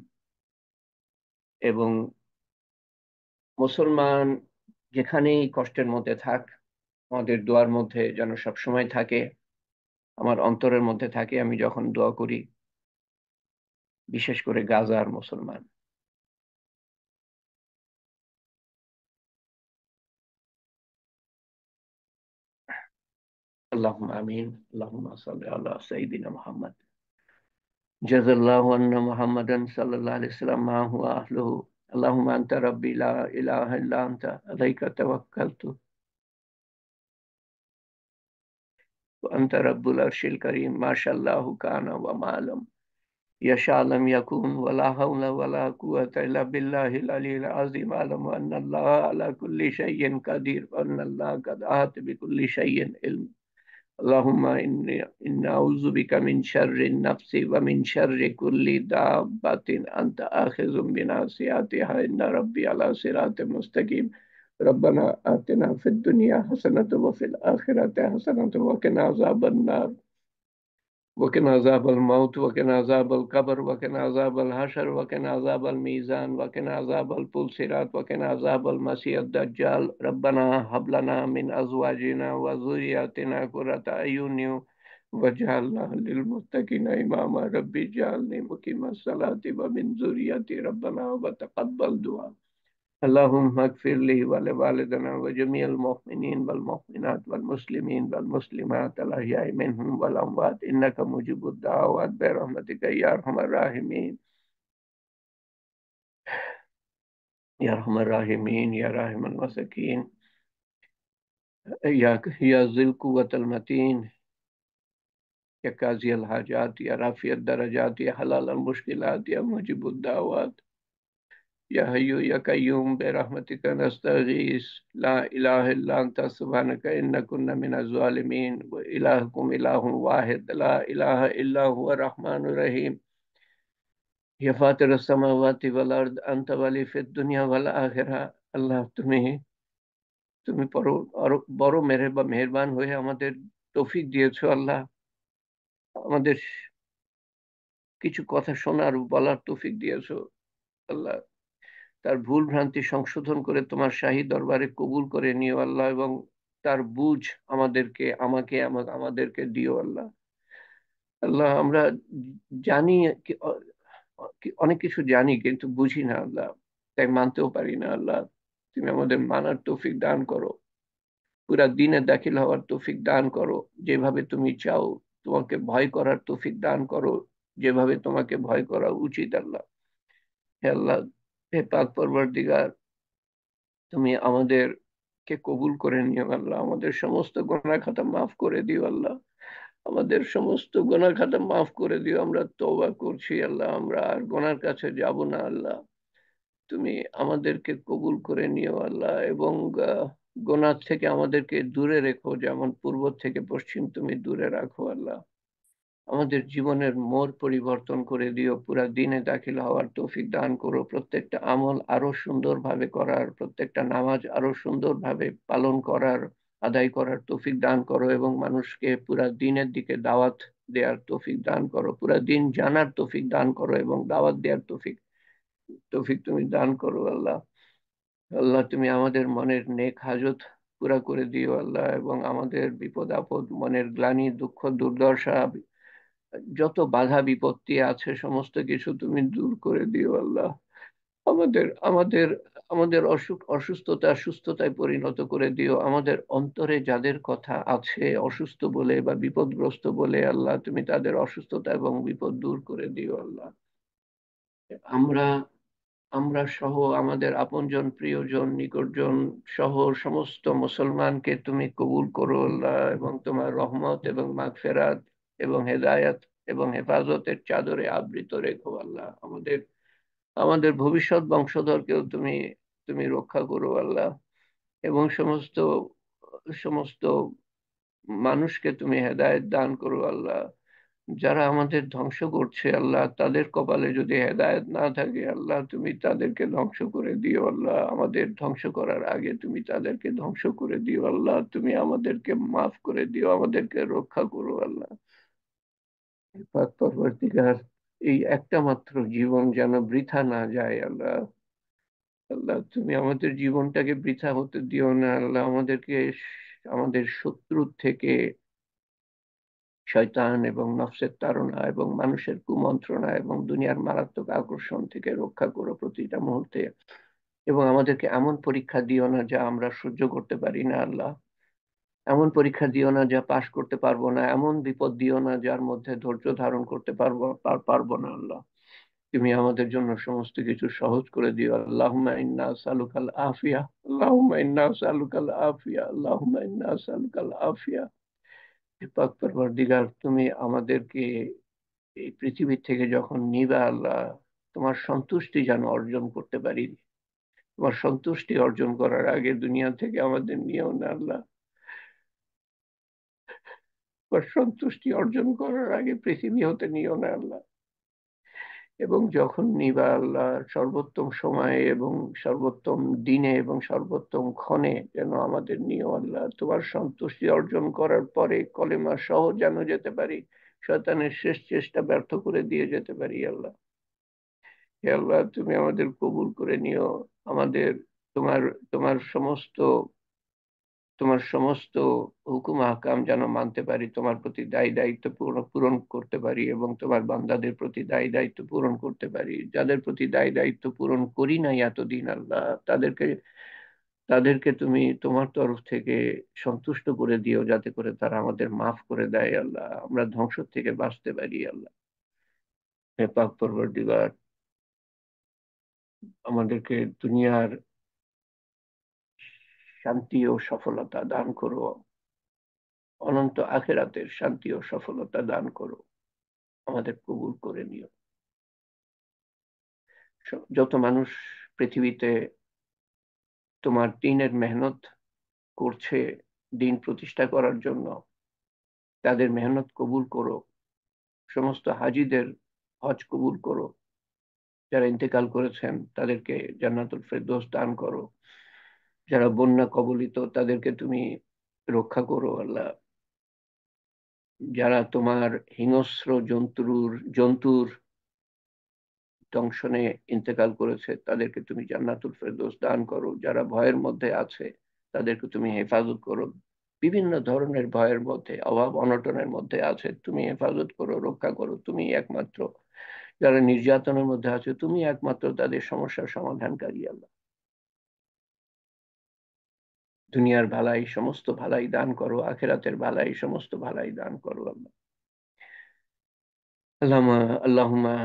এবং মুসলমান যেখানেই কষ্টের মধ্যে থাক, আমাদের দোয়ার মধ্যে যেন সব সময় থাকে, আমার অন্তরের মধ্যে থাকে আমি যখন দোয়া করি, বিশেষ করে গাজার মুসলমান। আল্লাহুম্মা আমিন। আল্লাহুম্মা সাল্লি আলা সাইয়্যিদিনা মুহাম্মদ। জাযাল্লাহু আন্না মুহাম্মাদান সাল্লাল্লাহু আলাইহি ওয়াসাল্লাম মা হুয়া আহলুহু। আল্লাহুম্মা আনতা রাব্বি লা ইলাহা ইল্লা আনতা আলাইকা তাওয়াক্কালতু ওয়া আনতা রাব্বুল আরশিল কারীম। মাশাআল্লাহু কানা ওয়া মা লাম يشاء لم يكن ولا حول ولا قوة إلا بالله العلي العظيم. أعلم أن الله على كل شيء قدير وأن الله قد أحاط بكل شيء علم. اللهم إني أعوذ بك من شر النفس ومن شر كل دابة أنت آخذ بناصيتها إن ربي على صراط مستقيم. ربنا آتنا في الدنيا حسنة وفي الآخرة حسنة وقنا عذاب النار وقنا عذاب الموت وقنا عذاب القبر وقنا عذاب الحشر وقنا عذاب الميزان وقنا عذاب الفلسرات وقنا عذاب المسيح الدجال. ربنا هب لنا من أزواجنا وذرياتنا قرة أعين وجعلنا للمتقين إماما رب اجعلني مقيم الصلاة ومن ذريتي ربنا وتقبل دعاء. اللهم اغفر لي ولوالدنا وجميع المؤمنين والمؤمنات والمسلمين والمسلمات الأحياء منهم والأموات إنك مجيب الدعوات برحمتك يا أرحم الراحمين يا أرحم الراحمين يا راحم المساكين يا ذي القوة المتين يا قاضي الحاجات يا رافع الدرجات يا حلال المشكلات يا مجيب الدعوات يا حي يا قيوم برحمتك نستغيث لا إله إلا أنت سبحانك إنا كنا من الظالمين وإلهكم إله واحد لا إله إلا هو الرحمن الرحيم يا فاطر السماوات والأرض أنت ولي في الدنيا والآخرة আল্লাহ তুমি তুমি বড় আরো বড় মেহেরবান হয়ে আমাদের তৌফিক দিয়েছো আল্লাহ। আমাদের কিছু কথা শোনার বলার তৌফিক দিয়েছো আল্লাহ। তার ভুল ভ্রান্তি সংশোধন করে তোমার শাহী দরবারে কবুল করে নিও আল্লাহ, এবং তার বুঝ আমাদেরকে দিও আল্লাহ। আল্লাহ আমরা জানি কি- অনেক কিছু জানি কিন্তু বুঝি না আল্লাহ, তাই মানতেও পারি না আল্লাহ। তুমি আমাদের মানার তৌফিক দান করো, পুরা দিনে দাখিল হওয়ার তৌফিক দান করো যেভাবে তুমি চাও, তোমাকে ভয় করার তৌফিক দান করো যেভাবে তোমাকে ভয় করা উচিত আল্লাহ। হে আল্লাহ, হে পাক পরওয়ারদিগার, তুমি আমাদেরকে কবুল করে নিও আল্লাহ। আমাদের সমস্ত গুনাহ খাতা মাফ করে দিও আল্লাহ। আমাদের সমস্ত গুনাহ খাতা মাফ করে দিও, আমরা তওবা করছি আল্লাহ, আমরা আর গুনার কাছে যাব না আল্লাহ। তুমি আমাদেরকে কবুল করে নিও আল্লাহ, এবং গুনাহ থেকে আমাদেরকে দূরে রেখো, যেমন পূর্ব থেকে পশ্চিম তুমি দূরে রাখো আল্লাহ। আমাদের জীবনের মোড় পরিবর্তন করে দিও, পুরা দিনে দাখিল হওয়ার তৌফিক দান করো, প্রত্যেকটা আমল আরো সুন্দরভাবে করার, প্রত্যেকটা নামাজ আরো সুন্দরভাবে পালন করার, আদায় করার তৌফিক দান করো, এবং মানুষকে পুরা দিনের দিকে দাওয়াত দেওয়ার তৌফিক দান করো, পুরা দিন জানার তৌফিক দান করো, এবং দাওয়াত দেওয়ার তৌফিক তৌফিক তুমি দান করো আল্লাহ। আল্লাহ তুমি আমাদের মনের নেক হাজত পুরা করে দিও আল্লাহ, এবং আমাদের বিপদ আপদ, মনের গ্লানি, দুঃখ, দুর্দশা, যত বাধা বিপত্তি আছে সমস্ত কিছু তুমি দূর করে দিও আল্লাহ। আমাদের আমাদের আমাদের অসুস্থতা সুস্থতায় পরিণত করে দিও। আমাদের অন্তরে যাদের কথা আছে অসুস্থ বলে বা বিপদগ্রস্ত বলে আল্লাহ, তুমি তাদের অসুস্থতা এবং বিপদ দূর করে দিও আল্লাহ। আমরা আমরা সহ আমাদের আপনজন, প্রিয়জন, নিকটজন সহ সমস্ত মুসলমানকে তুমি কবুল করো আল্লাহ, এবং তোমার রহমত এবং মাগফিরাত এবং হেদায়াত এবং হেফাজতের চাদরে আবৃত রেখো আল্লাহ। আমাদের আমাদের ভবিষ্যৎ বংশধরকেও তুমি তুমি রক্ষা করো আল্লাহ, এবং সমস্ত সমস্ত মানুষকে তুমি হেদায়েত দান করো আল্লাহ। যারা আমাদের ধ্বংস করছে আল্লাহ, তাদের কপালে যদি হেদায়েত না থাকে আল্লাহ, তুমি তাদেরকে ধ্বংস করে দিও আল্লাহ। আমাদের ধ্বংস করার আগে তুমি তাদেরকে ধ্বংস করে দিও আল্লাহ। তুমি আমাদেরকে মাফ করে দিও, আমাদেরকে রক্ষা করো আল্লাহ। পাক পরবর্তীকার, এই একটা মাত্র জীবন যেন বৃথা না যায় আল্লাহ। আল্লাহ তুমি আমাদের জীবনটাকে বৃথা হতে দিও না আল্লাহ। আমাদেরকে আমাদের শত্রুর থেকে, শয়তান এবং নফসের তাড়না এবং মানুষের কুমন্ত্রণা এবং দুনিয়ার মারাত্মক আকর্ষণ থেকে রক্ষা করো প্রতিটা মুহূর্তে, এবং আমাদেরকে এমন পরীক্ষা দিও না যা আমরা সহ্য করতে পারি না আল্লাহ। এমন পরীক্ষা দিও না যা পাশ করতে পারবো না, এমন বিপদ দিও না যার মধ্যে ধৈর্য ধারণ করতে পারবো না আল্লাহ। তুমি আমাদের জন্য সমস্ত কিছু সহজ করে দিও। আল্লাহুম্মা ইন্না আসআলুকাল আফিয়া, আল্লাহুম্মা ইন্না আসআলুকাল আফিয়া, আল্লাহুম্মা ইন্না আসআলুকাল আফিয়া। হে পাক পরওয়ারদিগার, তুমি আমাদেরকে এই পৃথিবী থেকে যখন নিবা আল্লাহ, তোমার সন্তুষ্টি যেন অর্জন করতে পারি। তোমার সন্তুষ্টি অর্জন করার আগে দুনিয়া থেকে আমাদের নিয়েও না আল্লাহ। তোমার সন্তুষ্টি অর্জন করার আগে পৃথিবী হতে নিও না আল্লাহ। এবং যখন নিবা আল্লাহ, সর্বোত্তম সময়ে এবং সর্বোত্তম দিনে এবং সর্বোত্তম ক্ষণে যেন আমাদের নিও আল্লাহ। তোমার সন্তুষ্টি অর্জন করার পরে কলেমা সহ যেন যেতে পারি, শয়তানের শেষ চেষ্টা ব্যর্থ করে দিয়ে যেতে পারি আল্লাহ। হে আল্লাহ, তুমি আমাদের কবুল করে নিও। আমাদের তোমার তোমার সমস্ত তোমার সমস্ত হুকুম আহকাম যেন মানতে পারি, তোমার প্রতি দায় দায়িত্ব পূরণ পূরণ করতে পারি, এবং তোমার বান্দাদের প্রতি দায় দায়িত্ব পূরণ করতে পারি। যাদের প্রতি দায় দায়িত্ব পূরণ করি নাই এতদিন আল্লাহ, তাদেরকে তাদেরকে তুমি তোমার তরফ থেকে সন্তুষ্ট করে দিও, যাতে করে তারা আমাদের মাফ করে দেয় আল্লাহ, আমরা ধ্বংস থেকে বাঁচতে পারি আল্লাহ। হে পাক পরওয়ারদিগার, আমাদেরকে দুনিয়ার শান্তি ও সফলতা দান করো, অনন্ত আখিরাতের শান্তি ও সফলতা দান করো, আমাদের কবুল করে নিও। যত মানুষ পৃথিবীতে তোমার দিনের মেহনত করছে, দিন প্রতিষ্ঠা করার জন্য, তাদের মেহনত কবুল করো। সমস্ত হাজীদের হজ কবুল করো। যারা ইন্তেকাল করেছেন তাদেরকে জান্নাতুল ফেরদৌস দান করো। যারা বন্যা কবলিত তাদেরকে তুমি রক্ষা করো আল্লাহ। যারা তোমার হিংস্র জন্তুর দংশনে ইন্তেকাল করেছে তাদেরকে তুমি জান্নাতুল ফেরদৌস দান করো। যারা ভয়ের মধ্যে আছে তাদেরকে তুমি হেফাজত করো। বিভিন্ন ধরনের ভয়ের মধ্যে, অভাব অনটনের মধ্যে আছে, তুমি হেফাজত করো, রক্ষা করো। তুমি একমাত্র, যারা নির্যাতনের মধ্যে আছে তুমি একমাত্র তাদের সমস্যার সমাধানকারী আল্লাহ। দুনিয়ার ভালাই সমস্ত ভালাই দান করো, আখেরাতের ভালাই সমস্ত ভালাই দান করো আল্লাহ। আল্লাহুম্মা আল্লাহুম্মা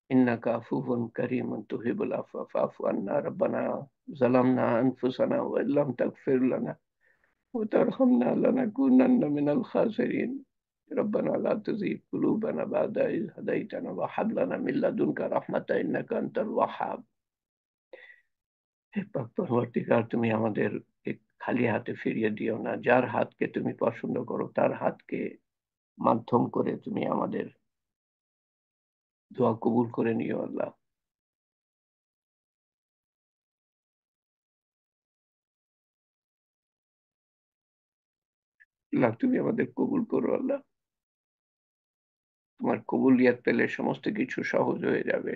ইন্নাকা আফুবুন কারীমুন তুহিব্বুল আফওয়া ফা'ফু আন্না রাব্বানা যালামনা আনফুসানা ওয়া ইল্লাম তাগফির লানা ওয়া তারহামনা লানাকুনান্না মিনাল খাসিরিন। ربنا لا تزغ قلوبنا بعد إذ هديتنا وهب لنا من لدنك رحمة إنك أنت الوهاب। হে পাক পরবর্তীকার, তুমি আমাদের খালি হাতে ফিরিয়ে দিও না। যার হাতকে তুমি পছন্দ করো তার হাতকে মাধ্যম করে তুমি আমাদের দোয়া কবুল করে নিও আল্লাহ। আল্লাহ তুমি আমাদের কবুল করো আল্লাহ। তোমার কবুলিয়াত পেলে সমস্ত কিছু সহজ হয়ে যাবে।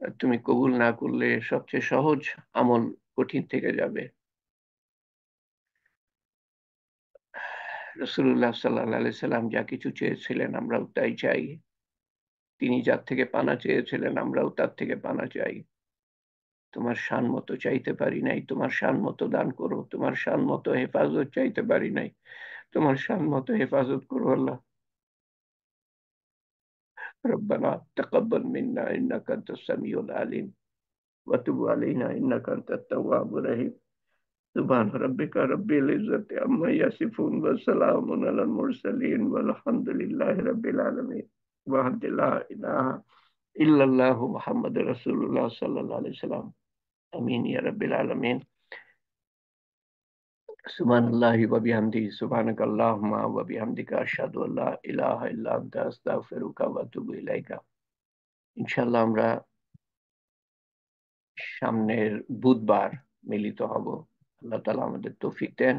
আর তুমি কবুল না করলে সবচেয়ে সহজ আমল কঠিন থেকে যাবে। রসুল্লাহ সাল্লাহ আলাই সাল্লাম যা কিছু চেয়েছিলেন আমরাও তাই চাই। তিনি যার থেকে পানা চেয়েছিলেন আমরাও তার থেকে পানা চাই। তোমার শান মতো চাইতে পারি নাই, তোমার শান মতো দান করো। তোমার শান মতো হেফাজত চাইতে পারি নাই, তোমার শান মতো হেফাজত করো আল্লাহ। ربنا تقبل منا إنك أنت السميع العليم وتب علينا إنك أنت التواب الرحيم سبحان ربك رب العزة عما يصفون وسلام على المرسلين والحمد لله رب العالمين وحد لا إله إلا الله محمد رسول الله صلى الله عليه وسلم آمين يا رب العالمين سبحان الله وبحمده سبحانك اللهم وبحمدك أشهد أن لا إله إلا أنت أستغفرك وأتوب إليك। ইনশাআল্লাহ আমরা সামনের বুধবার মিলিত হব। আল্লাহ তাআলা আমাদের তৌফিক দেন।